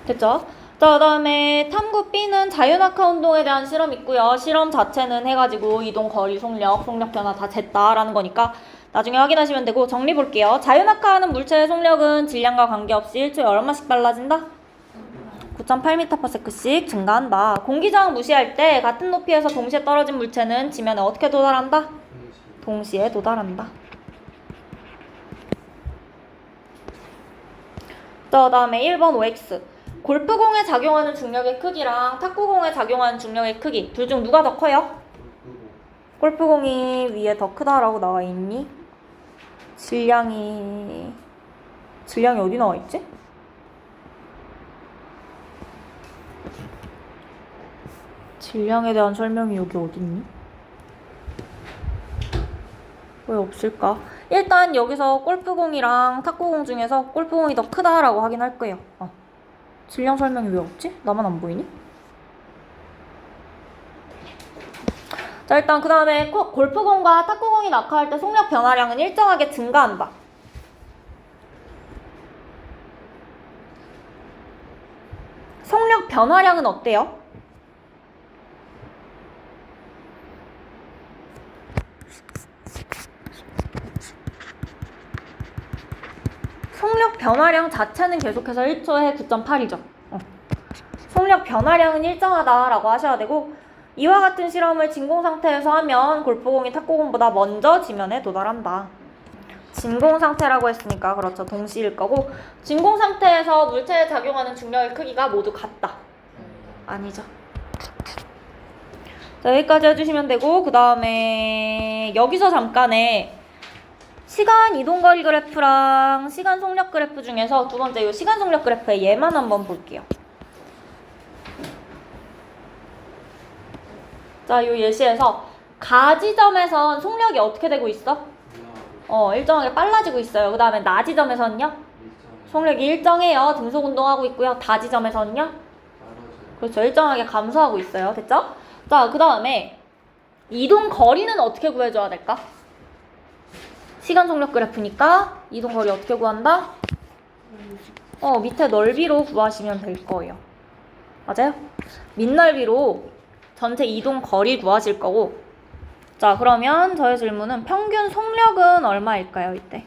됐죠? 자, 그 다음에 탐구 B는 자유낙하 운동에 대한 실험 있고요. 실험 자체는 해가지고 이동, 거리, 속력 변화 다 쟀다라는 거니까 나중에 확인하시면 되고, 정리 볼게요. 자유낙하하는 물체의 속력은 질량과 관계없이 1초에 얼마씩 빨라진다? 9.8m/s씩 증가한다. 공기저항 무시할 때 같은 높이에서 동시에 떨어진 물체는 지면에 어떻게 도달한다? 동시에 도달한다. 자, 그 다음에 1번 OX. 골프공에 작용하는 중력의 크기랑 탁구공에 작용하는 중력의 크기 둘 중 누가 더 커요? 골프공이 위에 더 크다라고 나와 있니? 질량이 어디 나와 있지? 질량에 대한 설명이 여기 어디 있니? 왜 없을까? 일단 여기서 골프공이랑 탁구공 중에서 골프공이 더 크다라고 확인할 거예요. 질량 설명이 왜 없지? 나만 안 보이니? 자, 일단 그 다음에 골프공과 탁구공이 낙하할 때 속력 변화량은 일정하게 증가한다. 속력 변화량은 어때요? 변화량 자체는 계속해서 1초에 9.8이죠. 속력 변화량은 일정하다라고 하셔야 되고 이와 같은 실험을 진공 상태에서 하면 골프공이 탁구공보다 먼저 지면에 도달한다. 진공 상태라고 했으니까 그렇죠. 동시일 거고 진공 상태에서 물체에 작용하는 중력의 크기가 모두 같다. 아니죠. 자, 여기까지 해주시면 되고 그 다음에 여기서 잠깐의 시간 이동거리 그래프랑 시간 속력 그래프 중에서 두 번째 이 시간 속력 그래프의 얘만 한번 볼게요. 자, 이 예시에서 가지점에선 속력이 어떻게 되고 있어? 일정하게 빨라지고 있어요. 그 다음에 나지점에서는요? 속력이 일정해요. 등속 운동하고 있고요. 다지점에서는요? 그렇죠. 일정하게 감소하고 있어요. 됐죠? 자, 그 다음에 이동 거리는 어떻게 구해줘야 될까? 시간 속력 그래프니까 이동 거리 어떻게 구한다? 밑에 넓이로 구하시면 될 거예요. 맞아요? 밑넓이로 전체 이동 거리 구하실 거고. 자, 그러면 저의 질문은 평균 속력은 얼마일까요, 이때?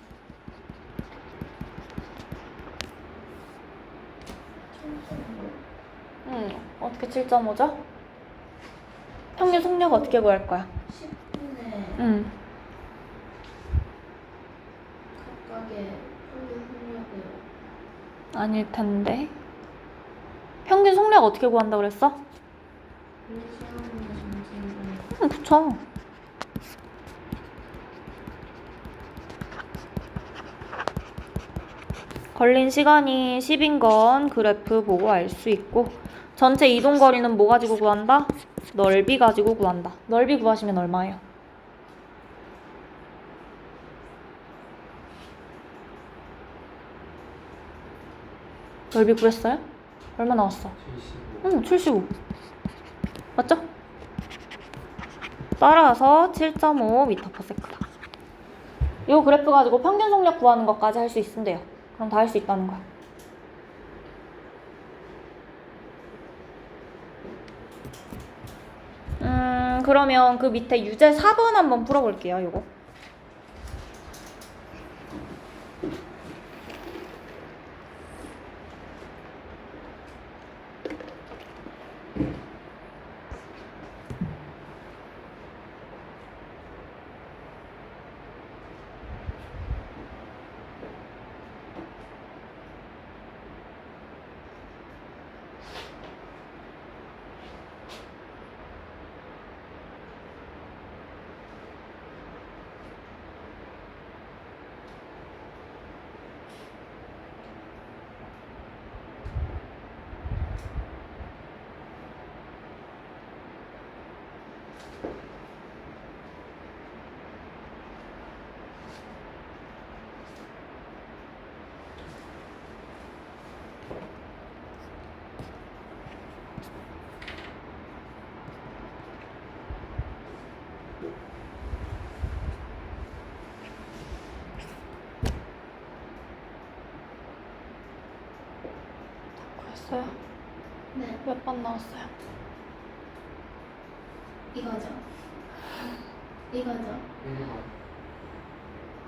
어떻게 7.5죠? 평균 속력 어떻게 구할 거야? 10분에 각각의 평균 속력을 아닐 텐데. 평균 속력 어떻게 구한다고 그랬어? 1시간이나 전체를 그쵸. 걸린 시간이 10인 건 그래프 보고 알 수 있고 전체 이동 거리는 뭐 가지고 구한다? 넓이 가지고 구한다. 넓이 구하시면 얼마예요? 넓이 구했어요? 얼마 나왔어? 75. 맞죠? 따라서 7.5m/s다. 이 그래프 가지고 평균 속력 구하는 것까지 할 수 있으면 돼요. 그럼 다 할 수 있다는 거야. 그러면 그 밑에 유제 4번 한번 풀어볼게요, 요거. 구했어요? 네, 몇 번 나왔어요? 이거죠. 이거죠. 1번.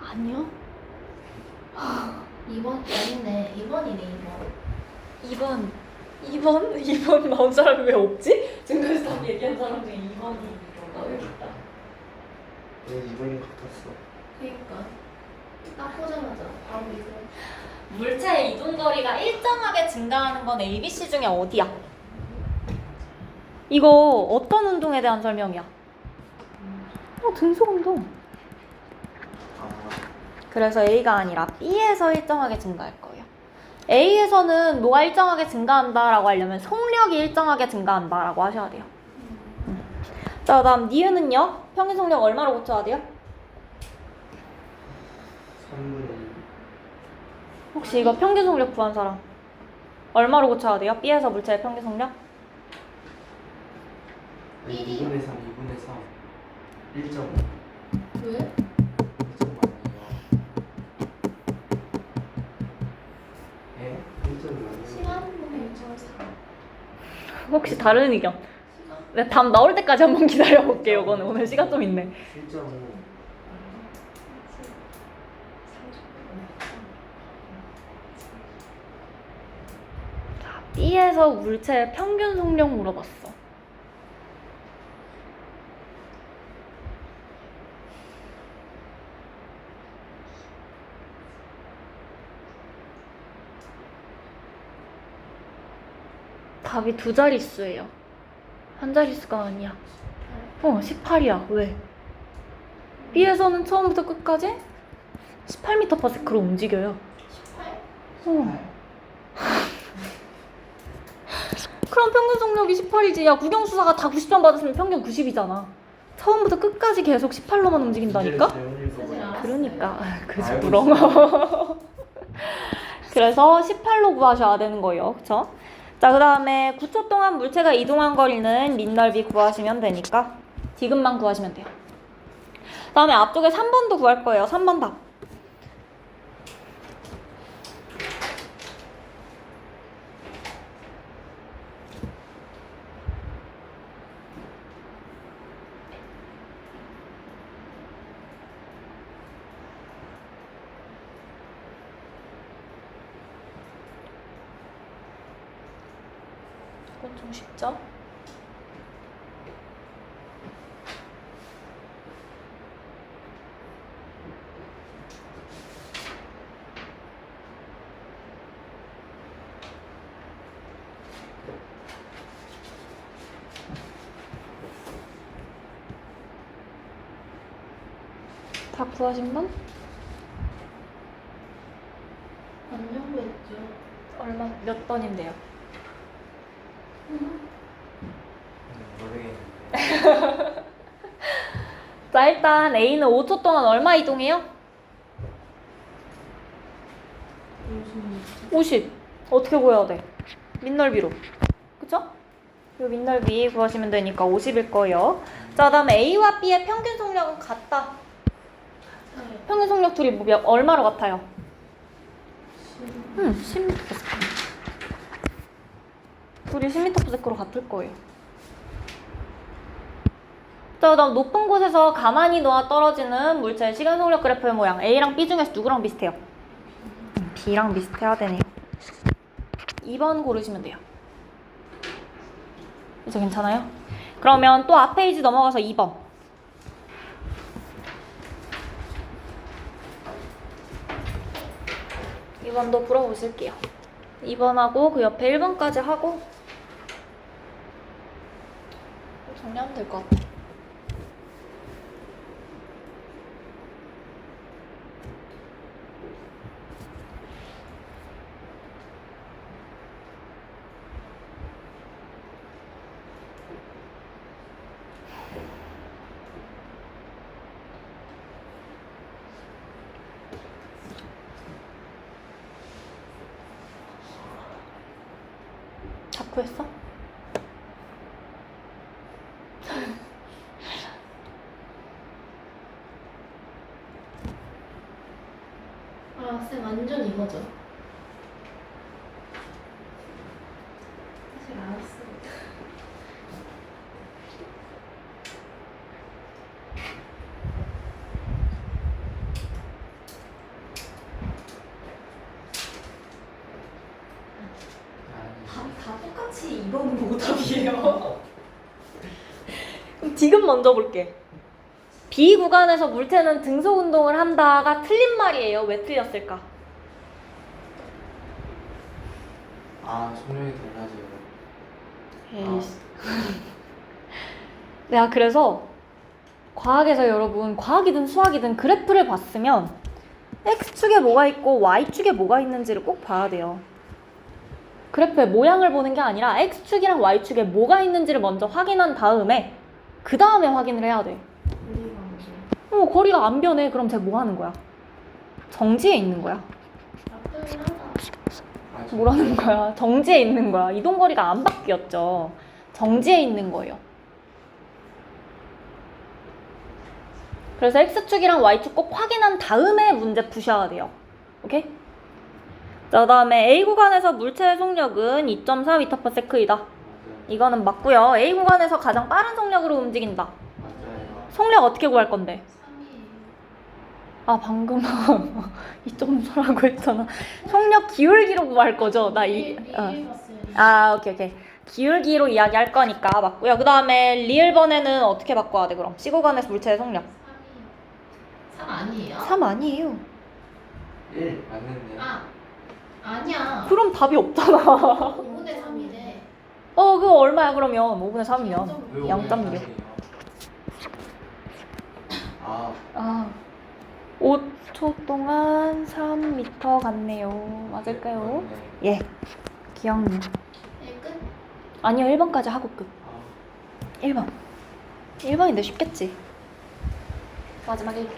아니요. 2번 아니네. 2번이네, 2번. 2번 나온 사람이 왜 없지? 지금까지 다 얘기한 사람 중에 2번이 여기 있다. 왜 2번인 것 같았어? 그러니까 딱 보자마자 바로 이거. 물체의 이동 거리가 일정하게 증가하는 건 ABC 중에 어디야? 이거 어떤 운동에 대한 설명이야? 등속 운동. 그래서 A가 아니라 B에서 일정하게 증가할 거예요. A에서는 뭐가 일정하게 증가한다라고 하려면 속력이 일정하게 증가한다라고 하셔야 돼요. 자, 다음 니은은요? 평균 속력 얼마로 고쳐야 돼요? 3분의 2. 혹시 이거 평균 속력 구한 사람 얼마로 고쳐야 돼요? B에서 물체의 평균 속력? 2분의 3, 2분의 3. 1.5. 왜? 1.5 아니에요? 예? 1.5 아니에요? 시간분의 1.4. 혹시 다른 의견? 시간? 네, 답 나올 때까지 한번 기다려볼게요. 이거는 오늘 시간 좀 있네. 1.5. B에서 물체의 평균 속력 물어봤어. 답이 두 자릿수예요. 한 자릿수가 아니야. 18이야. 왜? B에서는 처음부터 끝까지 18m/s로 움직여요. 18? 그럼 평균 속력이 18이지. 야, 국영수사가 다 90점 받았으면 평균 90이잖아. 처음부터 끝까지 계속 18로만 움직인다니까? 사실 알았어요. 그러니까. 그지, 알고 부러워. 그래서 18로 구하셔야 되는 거예요. 그쵸? 자, 그 다음에 9초 동안 물체가 이동한 거리는 밑넓이 구하시면 되니까 디귿만 구하시면 돼요. 그 다음에 앞쪽에 3번도 구할 거예요. 3번 답. 이건 좀 쉽죠? 다 구하신 분? 완전 구했죠. 얼마, 몇 번인데요? 모르겠는데. 자, 일단 A는 5초 동안 얼마 이동해요? 50. 어떻게 구해야 돼? 밑넓이로. 그쵸? 이 밑넓이 구하시면 되니까 50일 거예요. 자, 그 다음에 A와 B의 평균 속력은 같다. 평균 속력 둘이 얼마로 같아요? 10m/s. 둘이 10m/s로 같을 거예요. 자, 그다음 높은 곳에서 가만히 놓아 떨어지는 물체의 시간 속력 그래프의 모양. A랑 B 중에서 누구랑 비슷해요? B랑 비슷해야 되네요. 2번 고르시면 돼요. 그래서 괜찮아요? 그러면 또 앞 페이지 넘어가서 2번. 2번도 풀어보실게요. 2번하고 그 옆에 1번까지 하고 정리하면 될 것 같아. 자꾸 했어? 아, 쌤 완전 이거죠. 사실 알았어요. 다 똑같이 2번은 오답이에요. 그럼 지금 먼저 볼게. B 구간에서 물체는 등속 운동을 한다가 틀린 말이에요. 왜 틀렸을까? 아, 속력이 달라져요. 에이씨. 내가 그래서 과학에서 여러분, 과학이든 수학이든 그래프를 봤으면 X축에 뭐가 있고 Y축에 뭐가 있는지를 꼭 봐야 돼요. 그래프의 모양을 보는 게 아니라 X축이랑 Y축에 뭐가 있는지를 먼저 확인한 다음에 그 다음에 확인을 해야 돼. 거리가 안 변해. 그럼 쟤 뭐 하는 거야? 정지해 있는 거야. 나쁘긴 하다. 맞아. 뭐라는 거야? 정지해 있는 거야. 이동거리가 안 바뀌었죠. 정지해 있는 거예요. 그래서 X축이랑 Y축 꼭 확인한 다음에 문제 푸셔야 돼요. 오케이? 자, 그다음에 A 구간에서 물체의 속력은 2.4m/s이다. 맞아요. 이거는 맞고요. A 구간에서 가장 빠른 속력으로 움직인다. 맞아요. 속력 어떻게 구할 건데? 3이에요. 아, 방금 2.4라고 했잖아. 속력 기울기로 구할 거죠? 나 미리 이, 봤어요. 아, 오케이. 기울기로 이야기할 거니까 맞고요. 그 다음에 리을번에는 어떻게 바꿔야 돼, 그럼? 시구간에서 물체의 속력. 3 아니에요? 3 아니에요. 1 맞는데. 아 아니야. 그럼 답이 없잖아. 5분의 3이래. 그거 얼마야, 그러면? 5분의 3이면. 왜 0.6. 5이에요? 아, 아, 5초 동안 3m 갔네요. 맞을까요? 맞네. 예. 기억력. 네, 끝. 아니요, 1번까지 하고 끝. 아, 1번. 1번인데 쉽겠지. 마지막 1번.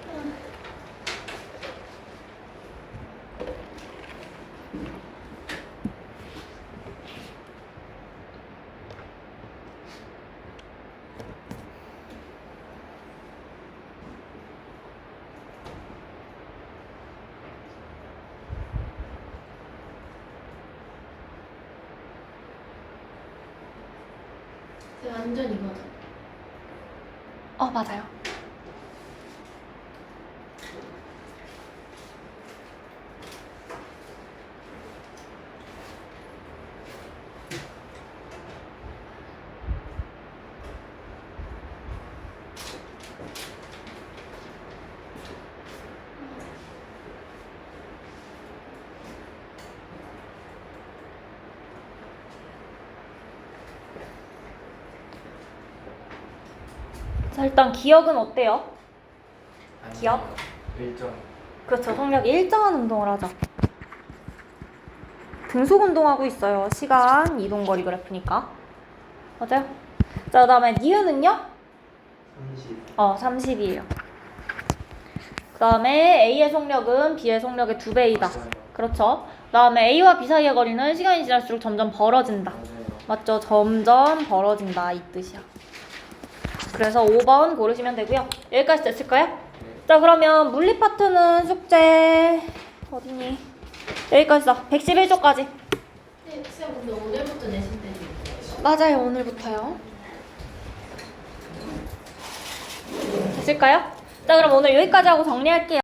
완전 이거죠. 맞아요. 자, 일단 기억은 어때요? 기억? 일정. 그렇죠. 속력이 일정한 운동을 하죠. 등속 운동하고 있어요. 시간, 이동 거리 그래프니까. 맞아요? 자, 그 다음에 니은은요? 30. 30이에요. 그 다음에 A의 속력은 B의 속력의 2배이다. 맞아요. 그렇죠. 그 다음에 A와 B 사이의 거리는 시간이 지날수록 점점 벌어진다. 맞아요. 맞죠? 점점 벌어진다. 이 뜻이야. 그래서 5번 고르시면 되고요. 여기까지 됐을까요? 네. 자, 그러면 물리 파트는 숙제 어디니? 여기까지 써. 111조까지. 네, 쌤 근데 오늘부터 내신대요. 맞아요. 오늘부터요. 됐을까요? 자, 그럼 오늘 여기까지 하고 정리할게요.